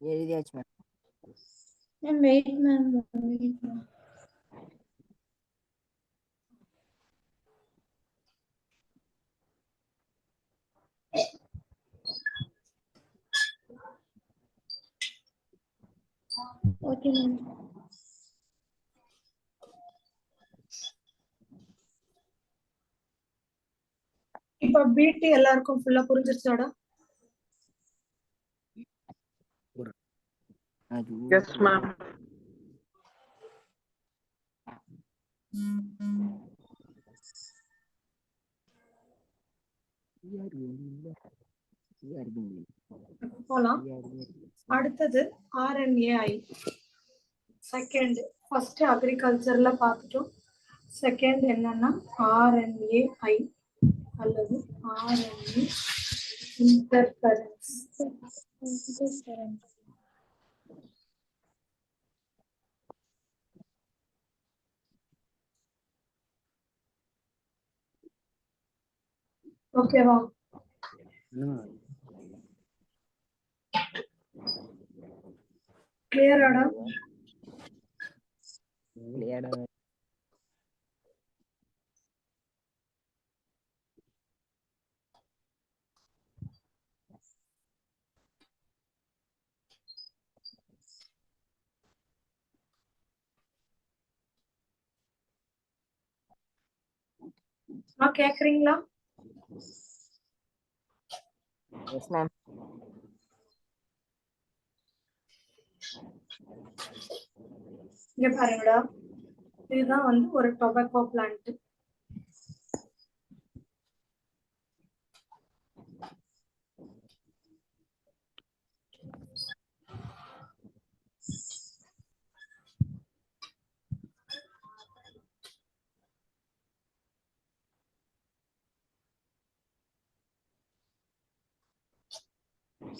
எழுதியாச்சு ma'am. Ma'am, wait, ma'am. Wait, ma'am. Okay, ma'am. இப்ப பிடி எல்லாருக்கும் ஃபுல்லா புரிஞ்சிருச்சாடா? Yes, ma'am. போலாம். அடுத்தது RNAi. செகண்ட், ஃபர்ஸ்ட் அக்ரிகல்ச்சர்ல பார்த்துட்டோம். செகண்ட் என்னன்னா RNAi அல்லது RNA இன்டர்ஃபரன்ஸ். ஓகேவா? கிளியராடா? கேக்குறீங்களா? Yes ma'am. இங்க பாருங்கடா, இதுதான் வந்து ஒரு டொபாக்கோ பிளான்ட்.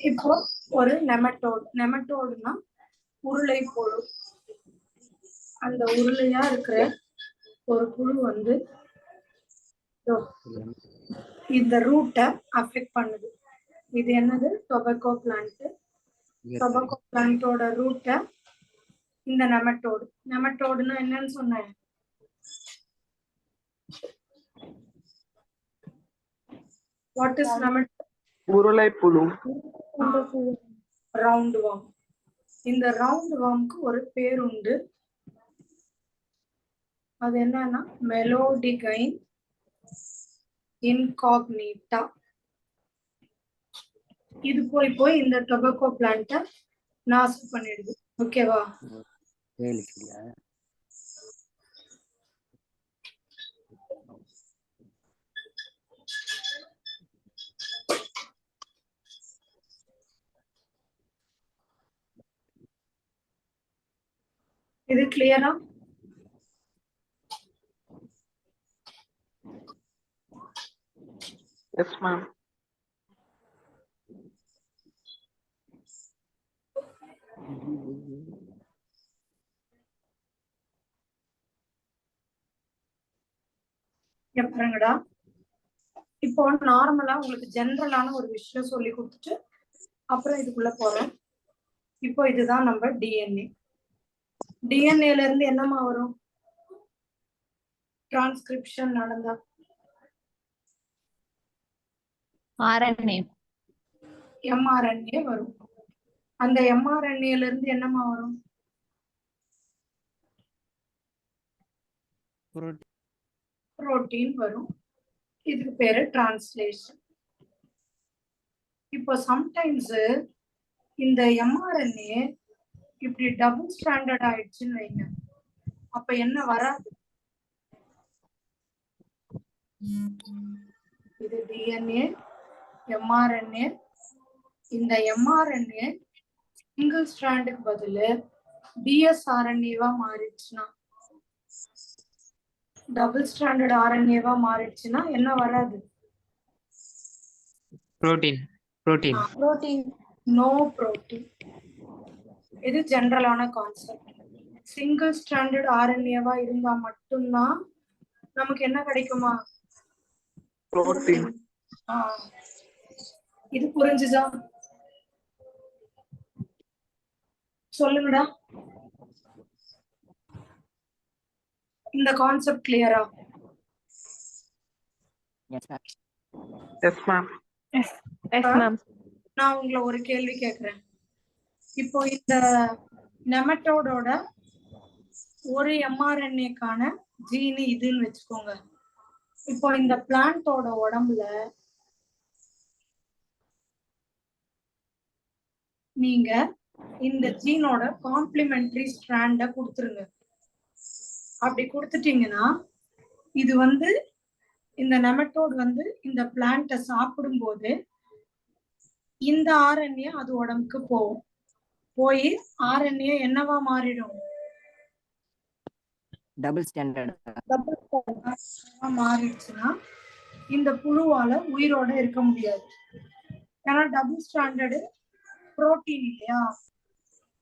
இப்போ ஒரு நெமட்டோடுனா உருளை புழு. அந்த உருளையா இருக்கிற ஒரு புழு வந்து இந்த ரூட்டை அஃபெக்ட் பண்ணுது. இது என்னது? Tobacco plant. டொபாக்கோ பிளான்ட்டோட ரூட்டை இந்த நெமட்டோடுனா என்னன்னு சொன்னேன்? What is nematode? உருளை புழு. Round warm. இந்த ரவுண்ட் வார்முக்கு ஒரு பேர் உண்டு. அது என்னன்னா மெலோடிகைன் இன்காக்னிட்டா. இது போய் இந்த டொபாக்கோ பிளான்ட்டை நாசம் பண்ணிடுது. ஓகேவா? இது கிளியரா? Yes, ma'am. பாருங்கடா, இப்போ நார்மலா உங்களுக்கு ஜெனரலான ஒரு விஷயம் சொல்லி கொடுத்துட்டு அப்புறம் இதுக்குள்ள போறேன். இப்போ இதுதான் நம்ம டிஎன்ஏ. டிஎன்ஏல இருந்து என்னமா வரும்? டிரான்ஸ்கிரிப்ஷன் நடந்தா RNA. எம்ஆர்என்ஏ வரும். அந்த எம்ஆர்என்ஏல இருந்து என்னமா வரும்? புரோட்டீன் வரும். இதுக்கு பேரு டிரான்ஸ்லேஷன். இப்போ சம்டைம்ஸ் இந்த எம்ஆர்என்ஏ இப்படி டபுள் ஸ்டாண்டர்ட் ஆயிடுச்சுன்னு வைங்க, அப்ப என்ன வராது? இது டிஎன்ஏ, எம்ஆர்என்ஏ. இந்த எம்ஆர்என்ஏ சிங்கிள் ஸ்ட்ராண்டுக்கு பதிலு டிஎஸ்ஆர்என்ஏவா மாறிடுச்சுன்னா, டபுள் ஸ்டாண்டர்ட் ஆர்என்ஏவா மாறிடுச்சுன்னா என்ன வராது? Protein. Protein. No protein. இது ஜெனரலான கான்செப்ட். சிங்கிள் ஸ்டாண்டர்ட் ஆர்என்ஏவா இருந்தா மட்டும்தான் நமக்கு என்ன கிடைக்குமா? Protein. இது புரிஞ்சுதா? சொல்லுங்கடா, இந்த கான்செப்ட் கிளியரா? Yes, ma'am. Yes, ma'am. நான் உங்களை ஒரு கேள்வி கேக்குறேன். இப்போ இந்த நெமட்டோடோட ஒரு எம்ஆர்என்ஏக்கான ஜீனு இதுன்னு வச்சுக்கோங்க. இப்போ இந்த பிளான்டோட உடம்புல நீங்க இந்த ஜீனோட காம்ப்ளிமெண்டரி ஸ்ட்ராண்ட கொடுத்துருங்க. அப்படி கொடுத்துட்டீங்கன்னா இது வந்து இந்த நெமட்டோட் வந்து இந்த பிளான்ட்டை சாப்பிடும் போது இந்த ஆர்என்ஏ அது உடம்புக்கு போகும். போய் ஆர்என்ஏ என்னவா மாறிடும்? Double standard. மாறிடுச்சுன்னா இந்த புழுவால உயிரோட இருக்க முடியாது. ஏன்னா டபுள் ஸ்டாண்டர்டு புரோட்டீன் இல்லையா,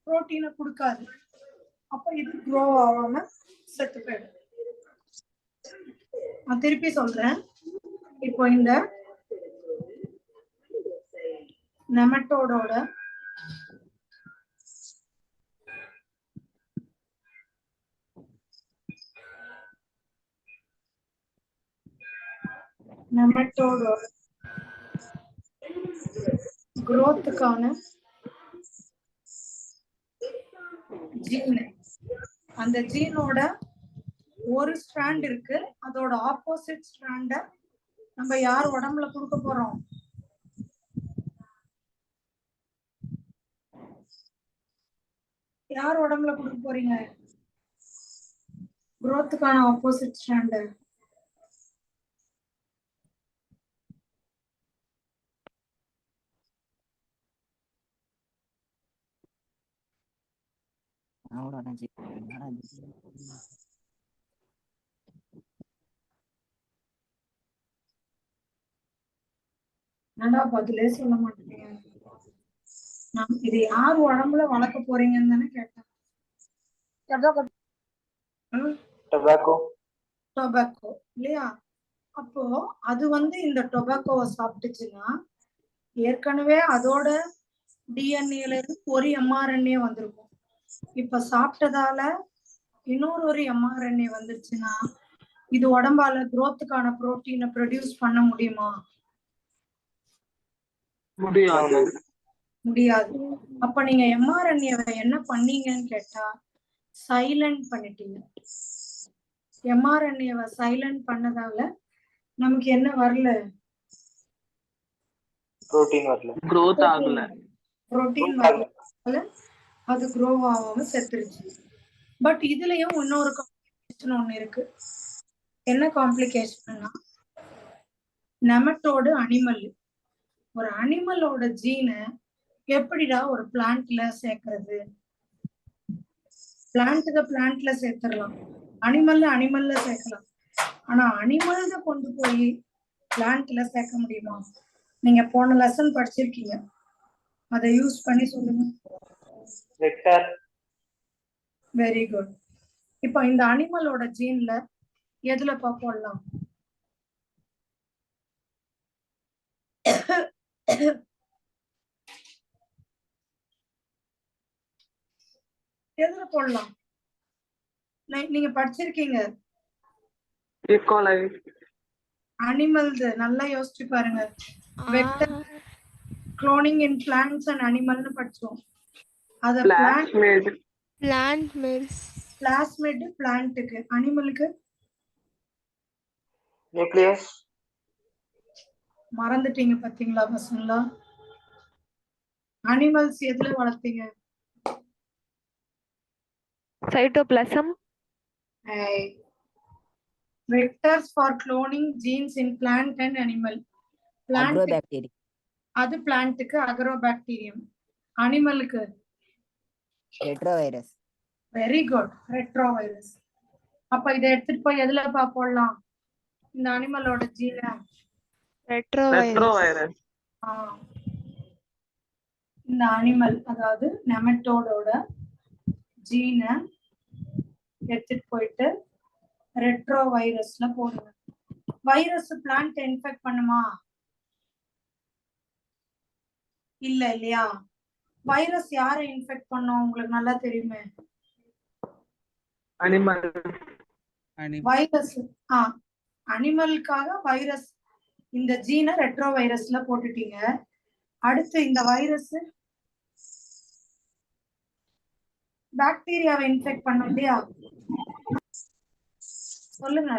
புரோட்டீனை கொடுக்காது. அப்ப இது க்ரோ ஆகாம செத்து போயிடும். நான் திருப்பி சொல்றேன். இப்போ இந்த நெமட்டோடோட growthக்கான ஜீன், அந்த ஜீனோட ஒரு ஸ்ட்ராண்ட் இருக்கு, அதோட ஆப்போசிட் ஸ்ட்ராண்ட நம்ம யார் உடம்புல கொடுக்க போறோம்? யார் உடம்புல கொடுக்க போறீங்க growthக்கான ஆப்போசிட் ஸ்ட்ராண்ட்? என்னடா பதிலே சொல்ல மாட்டேங்க. நான் இது யார் உடம்புல வளர்க்க போறீங்கன்னு தானே கேட்டேன். டொபாக்கோ இல்லையா? அப்போ அது வந்து இந்த டொபாக்கோவை சாப்பிட்டுச்சுன்னா ஏற்கனவே அதோட டிஎன்ஏல இருந்து ஒரு எம்ஆர்என்ஏ வந்திருக்கும். இப்ப சாப்பிட்டதால இன்னொரு ஒரு எம்ஆர்என்ஏ வந்துருச்சுன்னா இது உடம்பால growthக்கான புரோட்டீனை ப்ரொடியூஸ் பண்ண முடியுமா? முடியாது. அப்ப நீங்க எம்ஆர்என்ஏவை என்ன பண்ணீங்கன்னு கேட்டா சைலண்ட் பண்ணிட்டீங்க. எம்ஆர்என்ஏவை சைலண்ட் பண்ணதால நமக்கு என்ன வரல? Protein வரல. Growth ஆகல. புரோட்டீன் வரல, அது க்ரோ ஆகாம செத்துருச்சு. பட் இதுலயும் இன்னொரு காம்ப்ளிகேஷன் ஒண்ணு இருக்கு. என்ன காம்ப்ளிகேஷன்னா, நெமட்டோடு அனிமல், ஒரு அனிமலோட ஜீனை எப்படிடா ஒரு பிளான்ட்ல சேர்க்கறது? பிளான்ட்ல சேர்த்துடலாம், அனிமல்ல சேர்க்கலாம். ஆனா அனிமல்ல கொண்டு போய் பிளான்ட்ல சேர்க்க முடியுமா? நீங்க போன லெசன் படிச்சிருக்கீங்க, அதை யூஸ் பண்ணி சொல்லுங்க. வெக்டர். Very good. இப்போ இந்த அனிமலோட ஜீன்ல எதுல போடலாம்? எதுல போடலாம்? நீங்க படிச்சிருக்கீங்க ஈகோலை. அனிமல்ஸ், நல்லா யோசிச்சு பாருங்க. Vector cloning in plants and அனிமல்னு படிச்சோம். அத பிளாஸ்மிட். பிளாஸ்மிட் பிளான்ட்டுக்கு, அனிமலுக்கு நியூக்ளியஸ். மறந்துட்டீங்க பாத்தீங்களா பசங்களா? அனிமல்ஸ் எதுல வளர்த்தீங்க? Cytoplasm. Vectors for cloning genes in plant and animal. Plant agrobacteria. அது பிளான்ட்டுக்கு அக்ரோபாக்டீரியம், அனிமலுக்கு retrovirus. Very good, retrovirus. அப்ப இதை எடுத்துட்டு போய் எதுல போடலாம்? இந்த அனிமலோட ஜீனை ரெட்ரோவைரஸ். இந்த அனிமல், அதாவது நெமட்டோடோட ஜீனை எடுத்துட்டு போயிட்டு ரெட்ரோவைரஸ்ல போடுங்க. வைரஸ் பிளான்ட் இன்ஃபெக்ட் பண்ணுமா? இல்லையா? வைரஸ் யாரை இன்ஃபெக்ட் பண்ணும் உங்களுக்கு நல்லா தெரியுமே. அனிமல். வைரஸ். அனிமலுக்காக வைரஸ், இந்த ஜீனை ரெட்ரோ வைரஸ்ல போட்டுட்டீங்க. அடுத்து இந்த வைரஸ் பாக்டீரியாவை இன்ஃபெக்ட் பண்ணும் இல்லையா? சொல்லுங்க,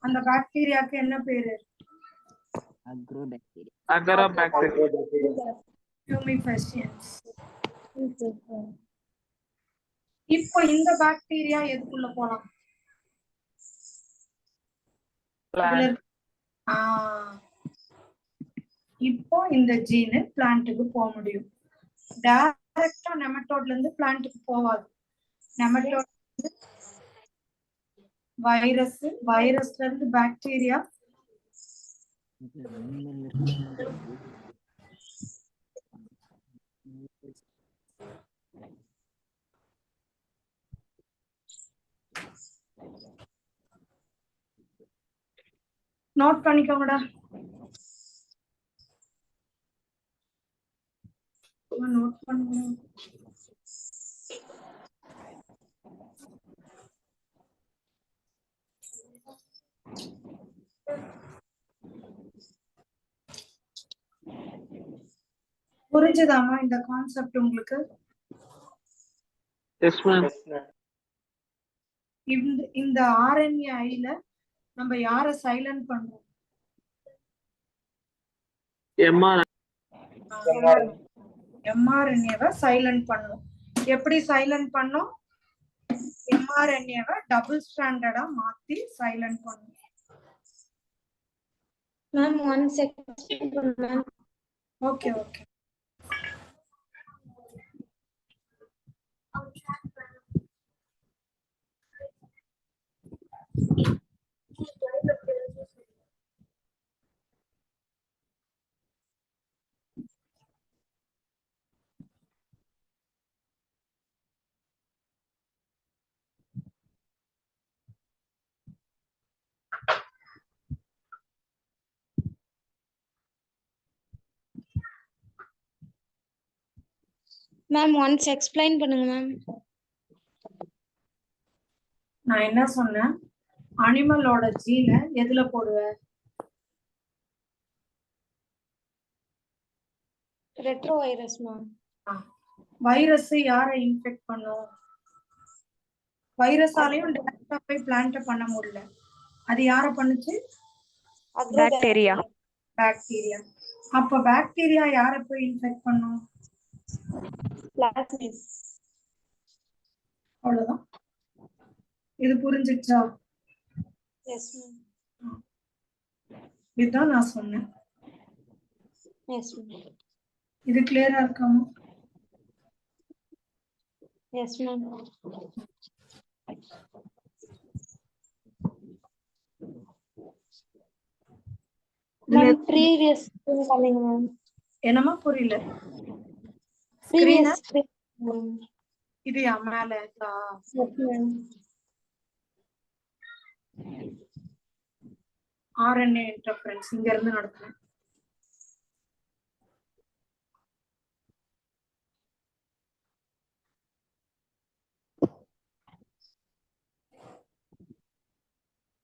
அந்த பாக்டீரியாக்கு என்ன பேரு? அக்ரோபாக்டீரியா. ஃபியூமிஃபெசியன்ஸ். இப்போ இந்த பாக்டீரியா எதுக்குள்ள போலாம்? இப்போ இந்த ஜீனு பிளான்ட்டுக்கு போக முடியும். டைரக்டா நெமட்டோட்ல இருந்து பிளான்ட்டுக்கு போவாது. நெமட்டோட் வைரஸ், வைரஸ்ல இருந்து பாக்டீரியா, நோட் பண்ணிக்கோங்கடா. நோட் பண்ணுங்க. புரிஞ்சுதாமா இந்த கான்செப்ட் உங்களுக்கு? Yes ma'am. இந்த RNA-ல நம்ம யாரை சைலண்ட் பண்றோம்? mRNA-வை சைலண்ட் பண்ணோம். எப்படி சைலண்ட் பண்ணோம்? mRNA-வை டபுள் ஸ்ட்ராண்டடா மாத்தி சைலண்ட் பண்ணோம். Ma'am 1 second ma'am. Okay okay. Ma'am once explain பண்ணுங்க மேம். நான் என்ன சொன்னேன்? அனிமலோட ஜீனை எதுல போடுவேன்? Retro virus ma'am. வைரஸ் யாரை இன்ஃபெக்ட் பண்ணும்? வைரஸாலையும் டைரக்டா போய் பிளான்ட் பண்ண முடியல. அது யாரை பண்ணுச்சு? பாக்டீரியா. பாக்டீரியா. அப்ப பாக்டீரியா யாரை போய் இன்ஃபெக்ட் பண்ணும்? பிளாஸ்மிட். அவ்வளவுதான். இது புரிஞ்சிச்சா? Yes ma'am. இதுதான் நான் சொன்னேன். Yes ma'am. இது கிளியரா இருக்காமா? Yes, ma'am. இதுல Ma'am, previous screen calling, ma'am. என்னமா புரியல? Previous Screen screen, ma'am. இதுயா மேல இருக்கா? Yes, ma'am. RNA இன்டர்ஃபரன்ஸ் இங்க இருந்து நடத்துறேன்.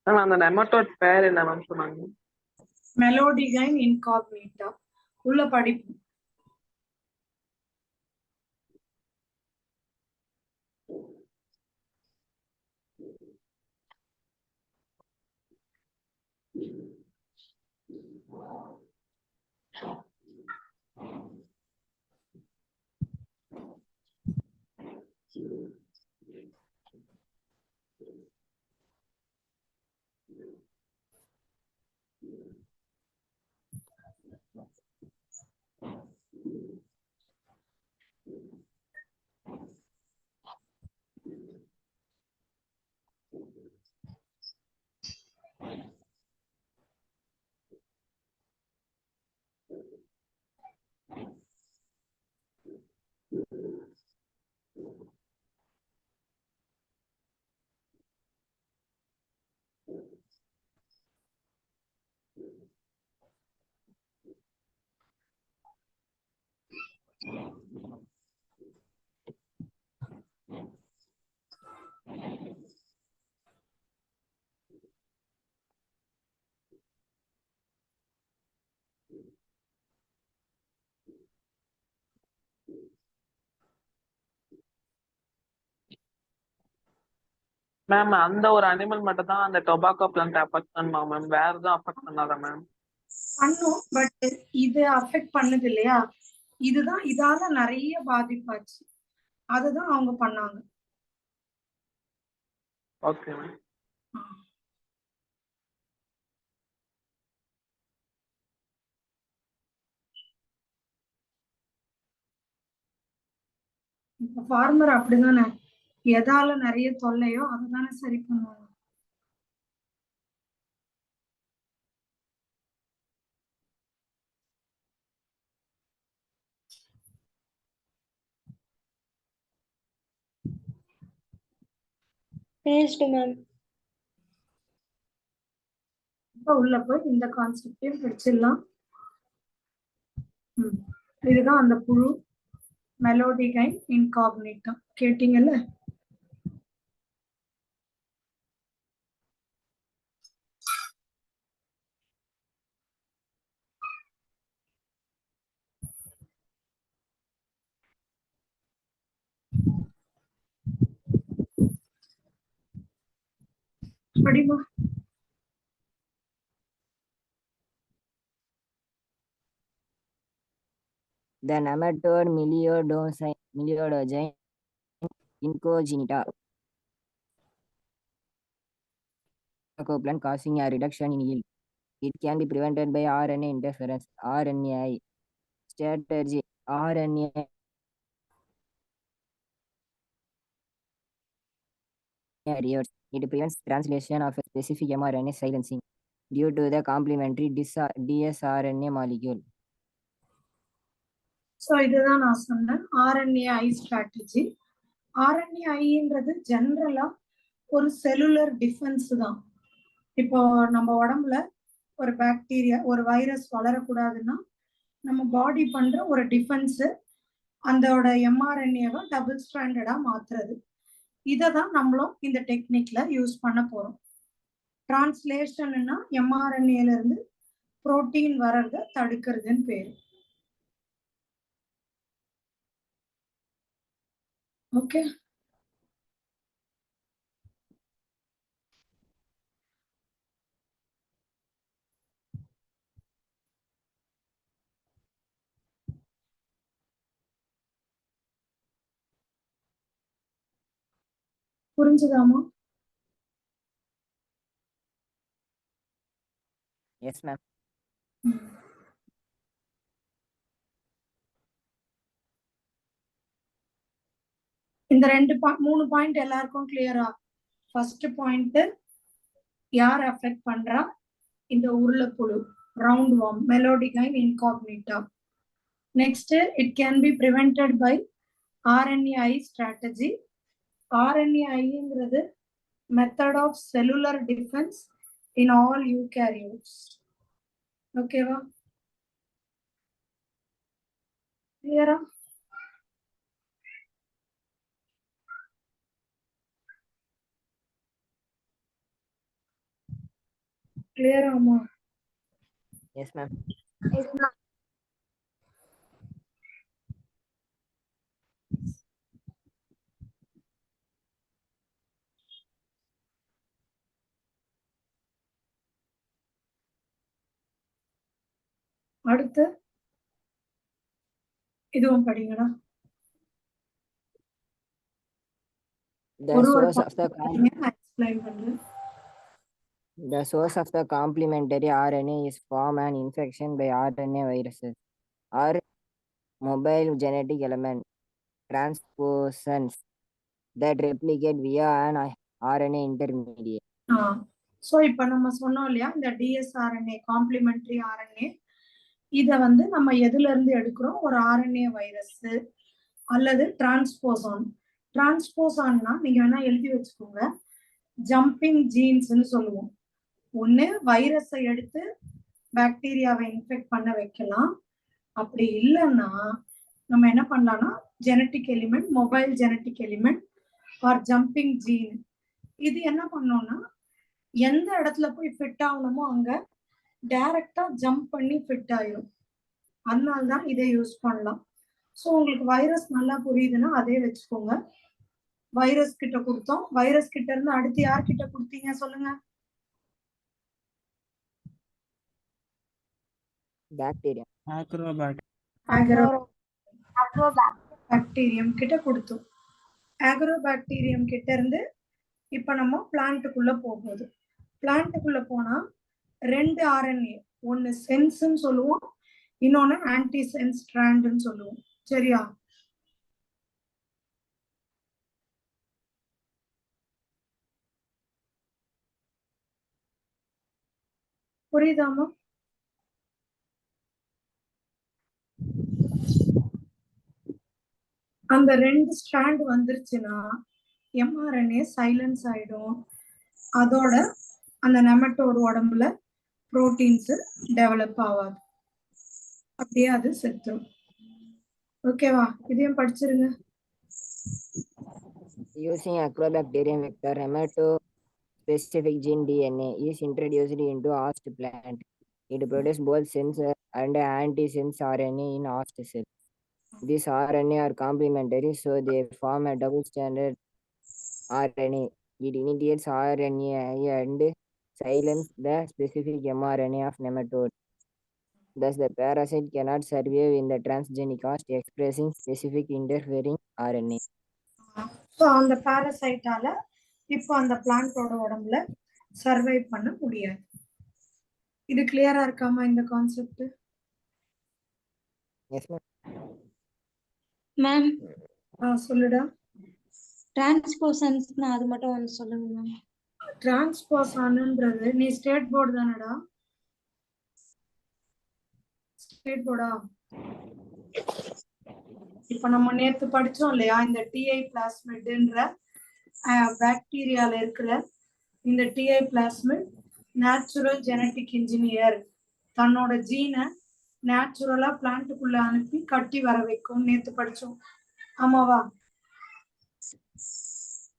மேம் அந்த நெமட்டோட் பேர் என்ன மேம் சொன்னாங்க? மெலோடிகைன் இன்காக்னிட்டா. உள்ள படிப்பு. மேம் அந்த ஒரு அனிமல் மட்டும் தான் அந்த டொபாக்கோ பிளான்ட் அஃபெக்ட் பண்ணுமா மேம்? வேற எதுவும் அஃபெக்ட் பண்ணாதா மேம்? பண்ணும், பட் இது அஃபெக்ட் பண்ணுது இல்லையா? இதுதான் இதால நிறைய பாதிப்பாச்சு. அதுதான் அவங்க பண்ணாங்க. Okay ma'am. இப்ப ஃபார்மர் அப்படிதானே, எதால நிறைய தொல்லையோ அதுதானே சரி பண்ணுவாங்க. Finished, ma'am. இப்ப உள்ள போய் இந்த கான்செப்டையும் படிச்சிடலாம். இதுதான் அந்த புழு, மெலோடிகைன் இன்காக்னிட்டா. கேட்டீங்கல்ல? படிமா. The nematode Meliodogyne incognita plant causing a reduction in yield. It can be prevented by RNA interference. RNAi strategy. RNA reverse. It prevents translation of a specific mRNA silencing due to the complementary dsRNA molecule. So இதுதான் நான் சொன்னேன் RNAi ஸ்ட்ராட்டஜி. RNAiன்றது ஜென்ரலா ஒரு செல்லுலர் டிஃபென்ஸ் தான். இப்போ நம்ம உடம்புல ஒரு பாக்டீரியா, ஒரு வைரஸ் வளரக்கூடாதுன்னா நம்ம பாடி பண்ற ஒரு டிஃபென்ஸ் அதோட mRNAவை டபுள் ஸ்ட்ராண்டடா மாத்துறது. இதை தான் நம்மளும் இந்த டெக்னிக்ல யூஸ் பண்ண போறோம். டிரான்ஸ்லேஷன்னா mRNAல இருந்து புரோட்டீன் வர்றத தடுக்கிறதுன்னு பேரு. ஓகே, புரிஞ்சுதாமா? Yes, ma'am. இந்த இந்த 3 பாயிண்ட் எல்லாருக்கும் கிளியரா? ஃபர்ஸ்ட் பாயிண்ட் யார் அஃபெக்ட் பண்றா? இந்த உருளைப்புழு roundworm meloidogyne incognita. Next it can be prevented by RNAi strategy. RNAiங்கிறது method of cellular defence in all eukaryotes. ஓகேவா? கிளியரா? கிளியராமா? Yes, ma'am. அடுத்து இதுவும் படிங்கடா. The ஒரு source of the எக்ஸ்பிளைன் பண்றேன். The source of the complementary RNA is formed an infection by RNA viruses or mobile genetic element transposons that replicate via an RNA intermediate. So இப்போ நம்ம சொன்னோம் இல்லையா, இந்த DsRNA காம்ப்ளிமெண்டரி RNA இதை வந்து நம்ம எதுல இருந்து எடுக்கிறோம்? ஒரு RNA வைரஸ் அல்லது டிரான்ஸ்போசான். டிரான்ஸ்போசான்னா நீங்க வேணா எழுதி வச்சுக்கோங்க, ஜம்பிங் ஜீன்ஸ்ன்னு சொல்லுவோம். ஒண்ணு வைரஸை எடுத்து பாக்டீரியாவை இன்ஃபெக்ட் பண்ண வைக்கலாம். அப்படி இல்லைன்னா நம்ம என்ன பண்ணலாம்னா genetic element, mobile genetic element or jumping gene, இது என்ன பண்ணோம்னா எந்த இடத்துல போய் ஃபிட் ஆகணுமோ அங்க டைரக்டா ஜம்ப் பண்ணி ஃபிட் ஆயிரும். அதனால்தான் இதை யூஸ் பண்ணலாம். ஸோ உங்களுக்கு வைரஸ் நல்லா புரியுதுன்னா அதே வச்சுக்கோங்க. வைரஸ் கிட்ட கொடுத்தோம், வைரஸ் கிட்ட இருந்து அடுத்து யார்கிட்ட கொடுத்தீங்க சொல்லுங்க? Bacteria. பாக்டீரியம் கிட்ட கொடுத்தோம். ஆக்ரோபாக்டீரியம் கிட்ட இருந்து இப்ப நம்ம பிளான்ட்டுக்குள்ள போகுது. பிளான்ட்டுக்குள்ள போனா 2 RNA, ஒன்னு சென்ஸ்ன்னு சொல்லுவோம், இன்னொன்னு ஆன்டி சென்ஸ் ஸ்ட்ராண்ட்னு சொல்லுவோம். சரியா? புரியுதாமா? அந்த 2 ஸ்ட்ராண்ட் வந்துருச்சுன்னா mRNA சைலன்ஸ் ஆயிடும். அதோட அந்த நெமட்டோட உடம்புல புரோட்டீன்ஸ் டெவலப் ஆகாது, அப்படியே அது செத்துரும். ஓகேவா? இதையும் படிச்சிருங்க. Using Acrobacterium vector, hematospecific gene DNA is introduced into host plant. It produces both sense and antisense RNA in host cell. These RNA are complementary, so they form a double-stranded RNA. It initiates RNA and silences the specific mRNA of nematode. Thus, the parasite cannot survive in the transgenic host, expressing specific interfering RNA. So அந்த பாரசைட்டால இப்போ அந்த பிளான்ட்டோட உடம்புல சர்வை பண்ண முடியாது. இது கிளியரா இருக்காமா இந்த கான்செப்ட்? Yes, ma'am. மேம் சொல்லுடா. டிரான்ஸ்போசன்ஸ்னா அது மட்டும் ஒன்று சொல்லுங்க மேம். டிரான்ஸ்போசான்ன்றது நீ ஸ்டேட் போர்டு தானடா? ஸ்டேட் போர்டா? இப்ப நம்ம நேத்து படிச்சோம் இல்லையா, இந்த டிஐ பிளாஸ்மிட்ன்ற பாக்டீரியால இருக்கிற இந்த TI plasmid natural genetic engineer தன்னோட ஜீனை நேச்சுரலா பிளான்ட்டுக்குள்ள அனுப்பி கட்டி வர வைக்கும். நேத்து படிச்சோம், ஆமாவா?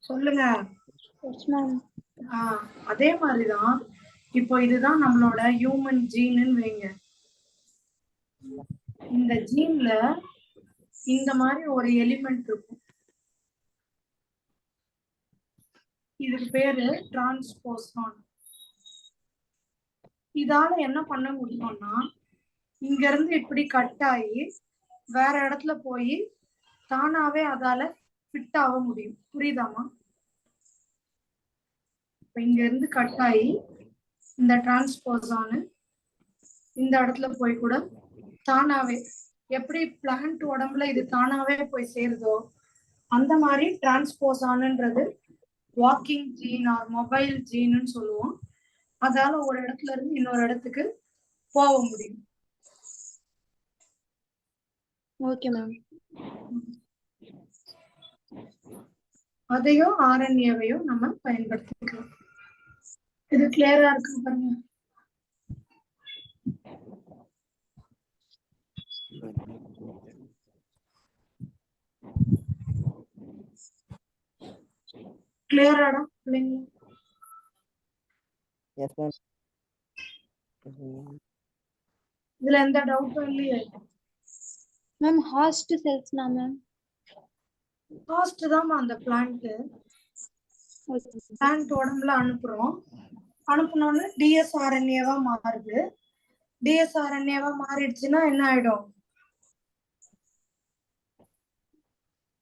சொல்லுங்க. அதே மாதிரிதான் இப்போ இதுதான் நம்மளோட ஹியூமன் ஜீன்னு வைங்க. இந்த ஜீன்ல இந்த மாதிரி ஒரு எலிமெண்ட் இருக்கும், இதுக்கு பேரு டிரான்ஸ்போசான். இதால என்ன பண்ண முடியும்னா இங்க இருந்து இப்படி கட் ஆகி வேற இடத்துல போய் தானாவே அதால ஃபிட் ஆக முடியும். புரியுதாமா? இப்ப இங்க இருந்து கட் ஆகி இந்த டிரான்ஸ்போசான் இந்த இடத்துல போய் கூட தானாவே, எப்படி பிளான்ட் உடம்புல இது தானாவே போய் சேருதோ அந்த மாதிரி டிரான்ஸ்போசான்ன்றது வாக்கிங் ஜீன் ஆர் மொபைல் ஜீன்னு சொல்லுவோம். அதால ஒரு இடத்துல இருந்து இன்னொரு இடத்துக்கு போக முடியும். Okay ma'am. அதையும் ஆர்என்ஏவையும் நம்ம பயன்படுத்திக்கலாம். இது கிளியரா இருக்கு பாருங்க. கிளியராடா பிள்ளைங்க? Yes, ma'am. இதுல எந்த டவுட்டும் இல்லையே? மேம் ஹாஸ்ட் செல்ஸ்னா மேம்? காஸ்ட் தான் அந்த பிளான்ட் உடம்புல அனுப்புறோம். அனுப்புனோன்னு டிஎஸ்ஆர்என்ஏவா மாறுது. டிஎஸ்ஆர்என்ஏவா மாறிடுச்சுன்னா என்ன ஆயிடும்?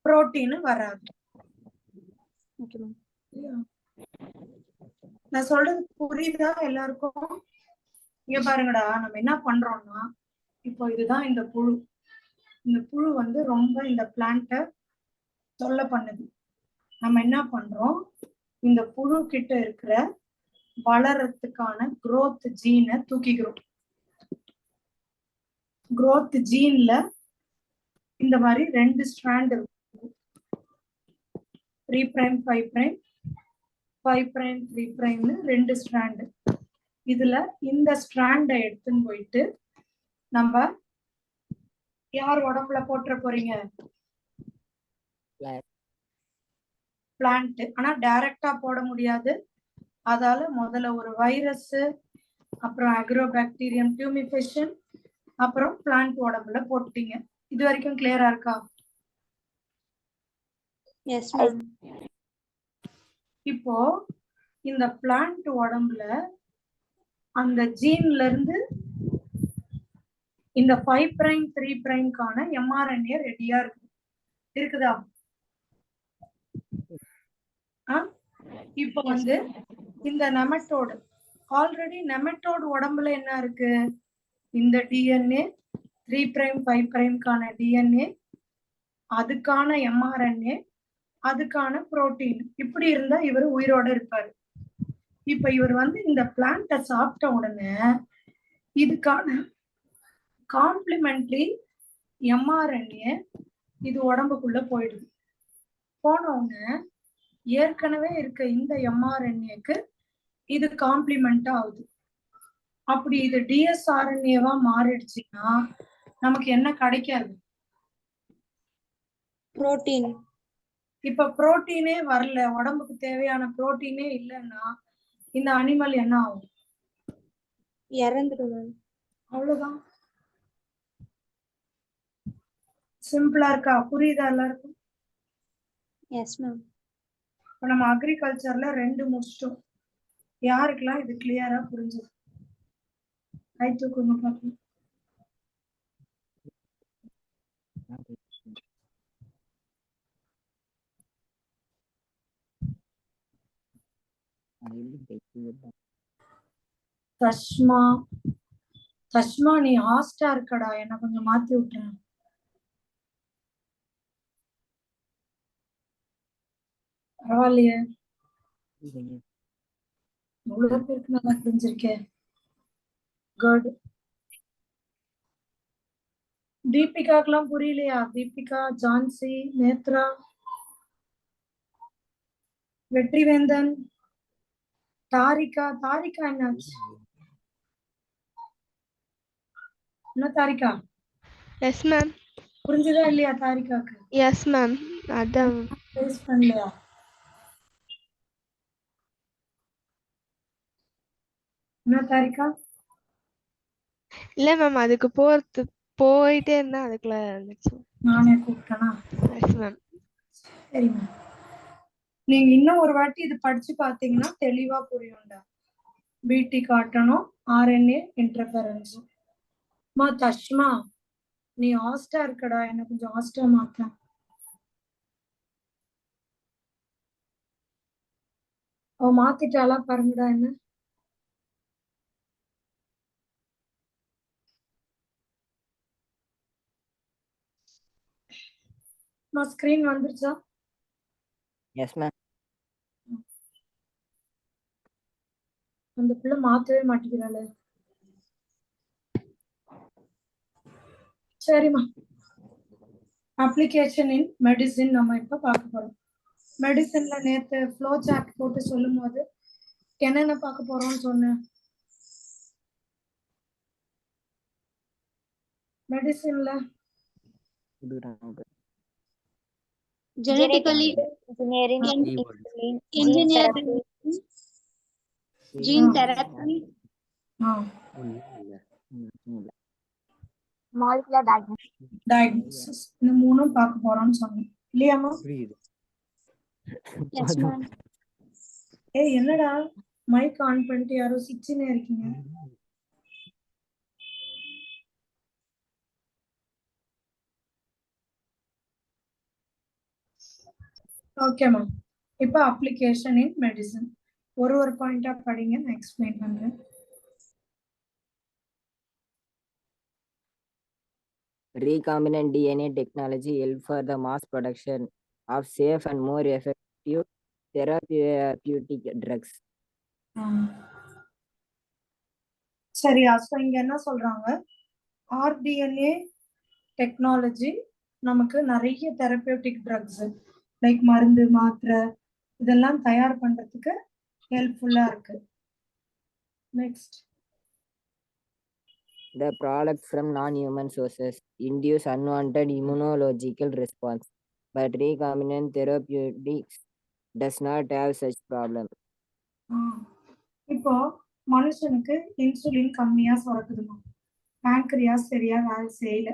புரோட்டீன் வராது. Okay ma'am. நான் சொல்றது புரியுதா எல்லாருக்கும்? இங்க பாருங்கடா, நம்ம என்ன பண்றோம்னா, இப்போ இதுதான் இந்த புழு. இந்த புழு வந்து ரொம்ப இந்த பிளான்ட்டை தொல்லை பண்ணுது. நம்ம என்ன பண்றோம், இந்த புழு கிட்ட இருக்கிற வளர்றதுக்கான growth ஜீனை தூக்கிக்கிறோம். growth ஜீன்ல இந்த மாதிரி 2 ஸ்ட்ராண்ட் இருக்கும். 3 prime 5 prime 5 prime 3 prime 2 strand. இதுல இந்த ஸ்ட்ராண்டை எடுத்துன்னு போயிட்டு நம்ம யார் உடம்புல போட்டுற போறீங்க? பிளான்ட். ஆனா டைரக்டா போட முடியாது. அதால முதல்ல ஒரு வைரஸ், அப்புறம் அக்ரோபாக்டீரியம் டியூமிஃபேஷன், அப்புறம் பிளான்ட் உடம்புல போட்டீங்க. இது வரைக்கும் கிளியரா இருக்கா? Yes ma'am. இப்போ இந்த பிளான்ட் உடம்புல அந்த ஜீன்ல இருந்து இந்த 5 prime 3 primeக்கான mRNA ரெடியா இருக்குதா? இப்போ வந்து இந்த நெமட்டோடு ஆல்ரெடி நெமட்டோடு உடம்புல என்ன இருக்கு? இந்த டிஎன்ஏ 3 prime 5 primeக்கான டிஎன்ஏ, அதுக்கான mRNA, அதுக்கான புரோட்டீன். இப்படி இருந்தா இவர் உயிரோட இருப்பாரு. இப்ப இவர் வந்து இந்த பிளான்ட்டை சாப்பிட்ட உடனே இதுக்கான காம்ப்ளிமெண்ட்ரி mRNA இது உடம்புக்குள்ள போயிடுது. போனவுடனே ஏற்கனவே இருக்க இந்த mRNAக்கு இது காம்ப்ளிமெண்டா ஆகுது. அப்படி இது டிஎஸ்ஆர்என்ஏவா மாறிடுச்சுன்னா நமக்கு என்ன கிடைக்காது? புரோட்டீன். இப்ப புரோட்டீனே வரல, உடம்புக்கு தேவையான புரோட்டீனே இல்லைன்னா இந்த அனிமல் என்ன ஆகும்? இறந்துடும் மேம். அவ்வளவுதான். சிம்பிளா இருக்கா? புரியுதா எல்லாருக்கும்? Yes ma'am. இப்ப நம்ம அக்ரிகல்ச்சர்ல 2 முடிச்சிட்டோம். யாருக்கெல்லாம் இது கிளியரா புரிஞ்சது? கை தூக்குங்க பாப்போம். தஷ்மா தஷ்மா நீ ஹாஸ்டா இருக்கடா, என்ன கொஞ்சம் மாத்தி விட்டுறேன். பரவாயில்லையே, இவ்வளவு பேருக்கு நல்லா புரிஞ்சிருக்கேன். குட். தீபிகாக்கெல்லாம் புரியலையா? தீபிகா, ஜான்சி, நேத்ரா, வெற்றிவேந்தன், தாரிகா. தாரிகா என்னாச்சு? என்ன தாரிகா? Yes ma'am. புரிஞ்சுதா இல்லையா தாரிகாக்கு? Yes ma'am. அதான் ஃபேஸ் பண்ணலையா? என்ன தாரிகா? இல்ல மேம், அதுக்கு போயிட்டே இருந்தா அதுக்குள்ள இருந்துச்சு. நானே கூப்பிட்டேனா? Yes ma'am. சரி மேம். நீங்க இன்னும் ஒரு வாட்டி இது படிச்சு பாத்தீங்கன்னா தெளிவா புரியும்டா. பிடி காட்டணும், ஆர்என்ஏ இன்டர்ஃபரன்ஸ். மா தஷ்மா நீ ஹாஸ்டா இருக்கடா, என்ன கொஞ்சம் ஹாஸ்டா மாத்த. அவ மாத்திட்டாளா பாருங்கடா. என்ன ஸ்கிரீன் வந்துருச்சா? Yes, ma'am. அந்த பிள்ளை மாத்தவே மாட்டேங்கிறாள. சரிம்மா. அப்ளிகேஷன் இன் மெடிசின் நம்ம இப்ப பார்க்க போறோம். மெடிசின்ல நேத்து ஃப்ளோ சார்ட் போட்டு சொல்லும் போது என்னென்ன பார்க்க போறோம்னு சொன்னேன். மெடிசின்ல Genetically engineering, engineered gene therapy, molecular diagnostics. Diagnosis இந்த மூணும் பார்க்க போறோம்னு சொன்னேன் இல்லையாமா? yes ma'am. ஏய் என்னடா மைக் ஆன் பண்ணிட்டு யாரோ சிச்சினே இருக்கீங்க? Okay ma'am. இப்போ அப்ளிகேஷன் இன் மெடிசன் ஒரு பாயிண்டா படிங்க, நான் எக்ஸ்பிளைன் பண்றேன். Recombinant DNA technology help for the mass production of safe and more effective therapeutic drugs. சரியா? ஸோ இங்க என்ன சொல்றாங்க, ஆர்டிஎன்ஏ டெக்னாலஜி நமக்கு நிறைய தெரபியூட்டிக் ட்ரக்ஸ் லைக் மருந்து மாத்திரை இதெல்லாம் தயார் பண்றதுக்கு ஹெல்ப்ஃபுல்லா இருக்கு. Next, The products from non-human sources induce unwanted immunological response, but recombinant therapeutics does not have such problem. இப்போ மனுஷனுக்கு இன்சுலின் கம்மியா சுரக்குதுமா, பேங்க்ரியாஸ் சரியா வேலை செய்யல,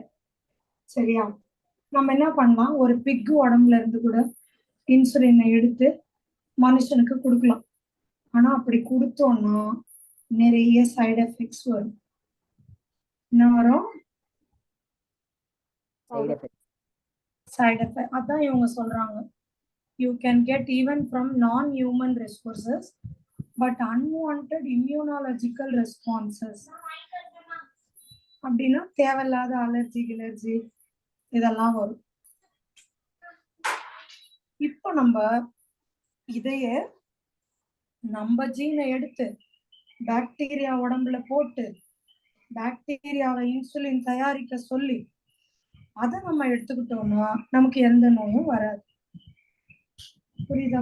சரியா? நம்ம என்ன பண்ணலாம், ஒரு பிக்கு உடம்புல இருந்து கூட இன்சுலினை எடுத்து மனுஷனுக்கு கொடுக்கலாம். ஆனா அப்படி கொடுத்தோம்னா நிறைய சைடு எஃபெக்ட்ஸ் வரும். என்ன வரும்? Side effects. Side effect. அதான் இவங்க சொல்றாங்க, you can get even from non human resources but unwanted immunological responses. அப்படின்னா தேவையில்லாத அலர்ஜி கிலர்ஜி இதெல்லாம் வரும். இப்போ நம்ம இதைய நம்ம ஜீனை எடுத்து பாக்டீரியா உடம்புல போட்டு பாக்டீரியாவை இன்சுலின் தயாரிக்க சொல்லி அதை நம்ம எடுத்துக்கிட்டோம்னா நமக்கு எந்த நோயும் வராது. புரியுதா?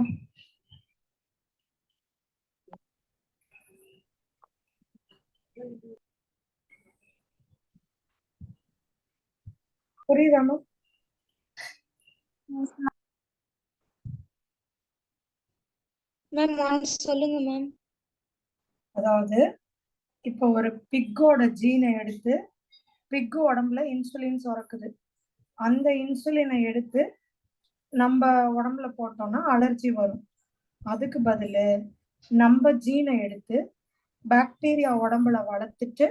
புரியுதாமா? மேம் once சொல்லுங்க மேம். அதாவது இப்போ ஒரு பிக்கோட ஜீனை எடுத்து பிக்கு உடம்புல இன்சுலின் சுரக்குது, அந்த இன்சுலினை எடுத்து நம்ம உடம்புல போட்டோம்னா அலர்ஜி வரும். அதுக்கு பதில் நம்ம ஜீனை எடுத்து பாக்டீரியா உடம்புல வளர்த்துட்டு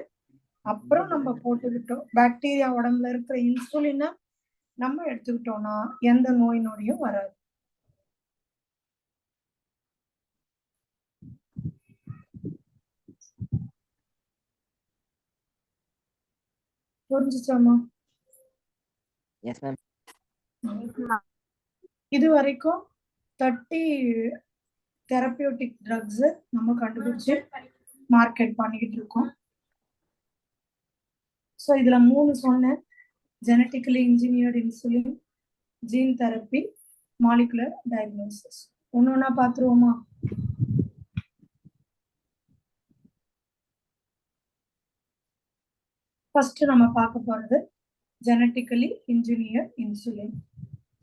அப்புறம் நம்ம போட்டுக்கிட்டோம், பாக்டீரியா உடம்புல இருக்கிற இன்சுலினை நம்ம எடுத்துக்கிட்டோம்னா எந்த நோய் நொடியும் வராது. புரிஞ்சுச்சாமா? Yes, ma'am. இது வரைக்கும் 30 தெரபியூட்டிக் ட்ரக்ஸ் நம்ம கண்டுபிடிச்சு மார்க்கெட் பண்ணிக்கிட்டு இருக்கோம். ஸோ இதுல 3 சொன்னேன், genetically engineered insulin, gene therapy, molecular diagnosis. ஒன்னொன்னா பார்த்துருவோமா? ஃபர்ஸ்ட் நம்ம பார்க்க போறது ஜெனட்டிக்கலி இன்ஜினியர்ட் இன்சுலின்.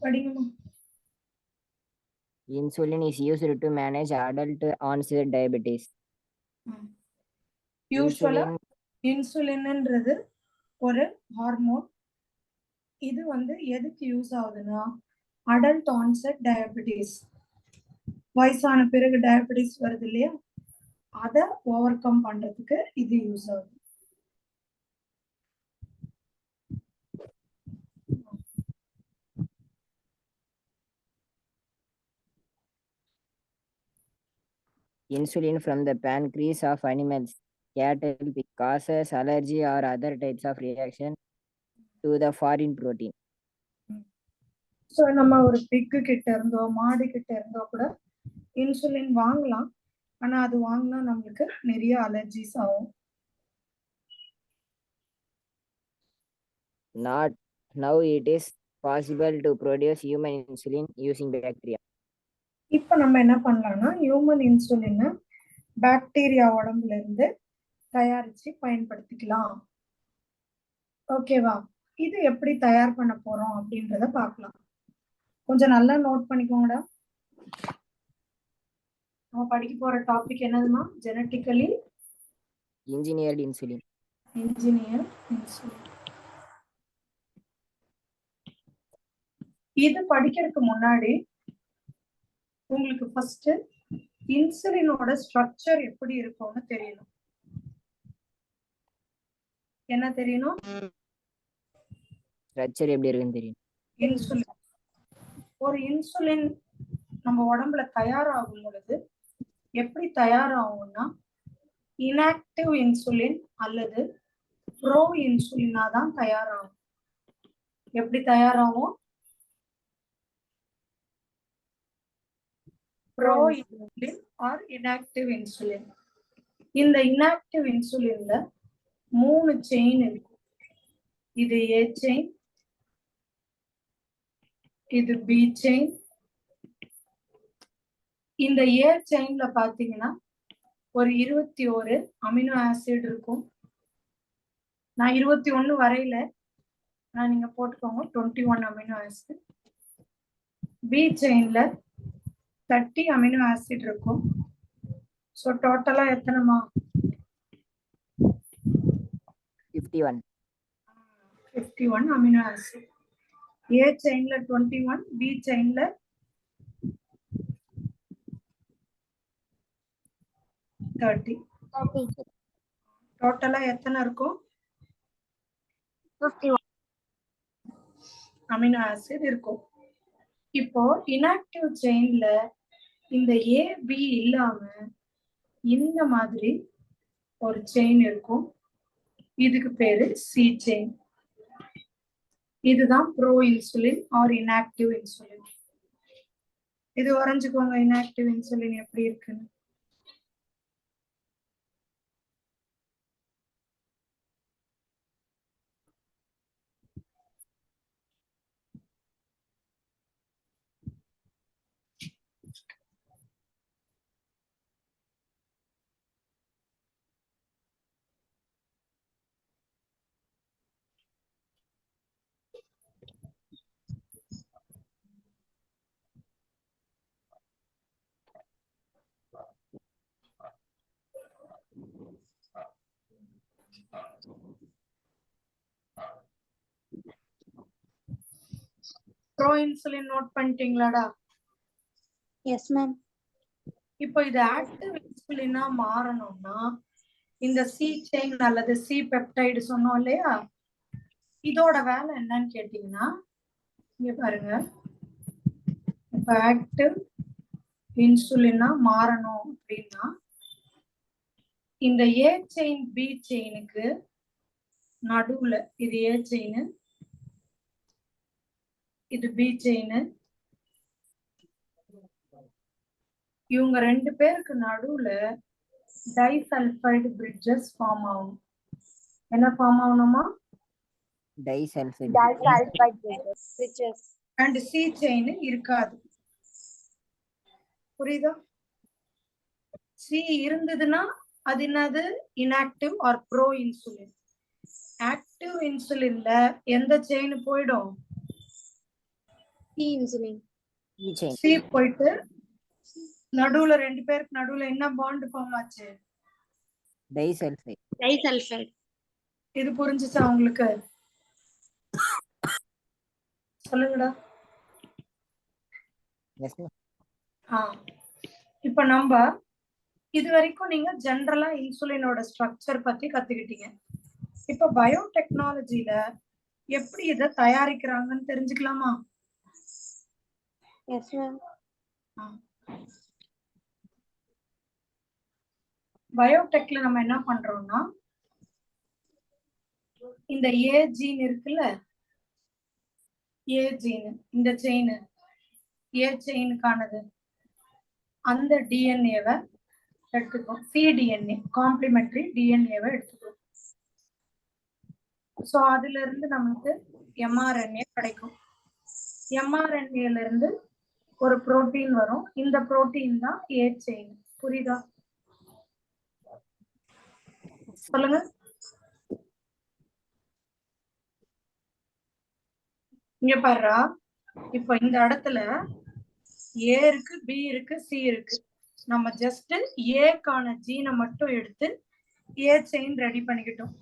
படிங்கம்மா. Insulin is used to manage adult onset diabetes. யூஸ்வலா Insulin இன்சுலின்ன்றது ஒரு ஹார்மோன். இது வந்து எதுக்கு யூஸ் ஆகுதுன்னா அடல்ட் ஆன்செட் டயபிட்டிஸ், வயசான பிறகு டயபிட்டிஸ் வருது இல்லையா, அதை ஓவர் கம் பண்றதுக்கு இது யூஸ் ஆகுது. insulin from the pancreas of animals, cattle, causes allergy or other types of reaction to the foreign protein. So நம்ம ஒரு பிக்கு கிட்ட இருந்தோ மாடு கிட்ட இருந்தோ கூட இன்சுலின் வாங்கலாம். ஆனா அது வாங்கினா நம்மளுக்கு நிறைய அலர்ஜிஸ் ஆகும். Not now it is possible to produce human insulin using bacteria. இப்போ நம்ம என்ன பண்ணலாம்னா ஹியூமன் இன்சுலினை பாக்டீரியா உடம்புல இருந்து தயாரிச்சு பயன்படுத்திக்கலாம். ஓகேவா? இது எப்படி தயார் பண்ண போறோம் அப்படின்றத பார்க்கலாம். கொஞ்சம் நல்லா நோட் பண்ணிக்கோங்கடா. நம்ம படிக்க போற டாபிக் என்னதுமா? Genetically Engineered insulin. Engineer insulin. இது படிக்கிறதுக்கு முன்னாடி உங்களுக்கு ஃபர்ஸ்ட் இன்சுலினோட ஸ்ட்ரக்சர் எப்படி இருக்கும்னு தெரியணும். என்ன தெரியணும்? Structure எப்படி இருக்குன்னு தெரியும். இன்சுலின். ஒரு இன்சுலின் நம்ம உடம்புல தயாராகும் பொழுது எப்படி தயாராகும்னா இன்ஆக்டிவ் இன்சுலின் அல்லது ப்ரோ இன்சுலினா தான் தயாராகும். எப்படி தயாராகும்? Pro insulin or inactive insulin. இந்த இன்ஆக்டிவ் இன்சுலின்ல 3 செயின் இருக்கும். இது ஏ செயின், இது பி செயின். இந்த ஏ செயின்ல பாத்தீங்கன்னா ஒரு 21 அமினோ ஆசிட் இருக்கும். நான் 21 வரையில, நான் நீங்க போட்டுக்கோங்க 21 அமினோ ஆசிட். பி செயின்ல 30 அமினோ ஆசிட் இருக்கும். ஸோ டோட்டலா எத்தனைமா? 51. 51 அமினோ ஆசிட். ஏ செயின்ல 21, பி செயின்ல 30. டோட்டலா எத்தனை இருக்கும்? 51. அமினோ ஆசிட் இருக்கும். இப்போ இன்ஆக்டிவ் செயின்ல இந்த ஏ பி இல்லாம இந்த மாதிரி ஒரு செயின் இருக்கும். இதுக்கு பேரு சி செயின். இதுதான் bro insulin or inactive insulin. இது வரைஞ்சுக்கோங்க இன்ஆக்டிவ் இன்சுலின் எப்படி இருக்குன்னு. ப்ரோ இன்சுலின் நோட் பண்ணிட்டீங்களாடா? Yes, ma'am. இப்போ இது ஆக்டிவ் இன்சுலினா மாறணும்னா இந்த சி செயின் அல்லது சி பெப்டைடு சொன்னோம் இல்லையா, இதோட வேலை என்னன்னு கேட்டீங்கன்னா இங்க பாருங்க. இப்ப ஆக்டிவ் இன்சுலினா மாறணும் அப்படின்னா இந்த ஏ செயின் பி செயினுக்கு நடுவுல, இது ஏ செயின், இது பி செயின், இவங்க 2 பேருக்கு நடுவுல டைசல்பைடு பிரிட்ஜஸ் ஃபார்ம் ஆகும். என்ன ஃபார்ம் ஆகணுமா? Disulfide. Disulfide bridges. And C chain இருக்காது. புரியுதா? சி இருந்ததுன்னா அது என்னது? Inactive or proinsulin. Active இன்சுலின்ல எந்த செயின் போயிடும்? C insulin. E chain. C போயிட்டு நடுவுல 2 பேருக்கு நடுவுல என்ன பாண்ட் ஃபார்ம் ஆச்சு? Disulfide. Disulfide. இது புரிஞ்சுச்சா உங்களுக்கு? சொல்லுங்கடா. Yes, ma'am. இப்ப நம்ம இது வரைக்கும் நீங்க ஜெனரலா இன்சுலினோட ஸ்ட்ரக்சர் பத்தி கத்துக்கிட்டீங்க. இப்ப பயோடெக்னாலஜில எப்படி இதை தயாரிக்கிறாங்கன்னு தெரிஞ்சுக்கலாமா? Yes, ma'am. பயோடெக்ல நம்ம என்ன பண்றோம்னா இந்த ஏ ஜீன் இருக்குல்ல, ஏ ஜீனு, இந்த செயின் ஏ செயினுக்கானது, அந்த டிஎன்ஏவை எடுத்துக்கும். சிடிஎன்ஏ காம்ப்ளிமெண்டரி டிஎன்ஏவை எடுத்துக்கும். ஸோ அதுல இருந்து நமக்கு எம்ஆர்என்ஏ கிடைக்கும். எம்ஆர்என்ஏல இருந்து ஒரு புரோட்டீன் வரும். இந்த புரோட்டீன் தான் ஏ செயின். புரியுதா? சொல்லுங்க. இங்க பாருடா, இப்ப இந்த இடத்துல ஏ இருக்கு, பி இருக்கு, சி இருக்கு. நம்ம ஜஸ்ட் ஏக்கான ஜீனை மட்டும் எடுத்து ஏ செயின் ரெடி பண்ணிக்கிட்டோம்.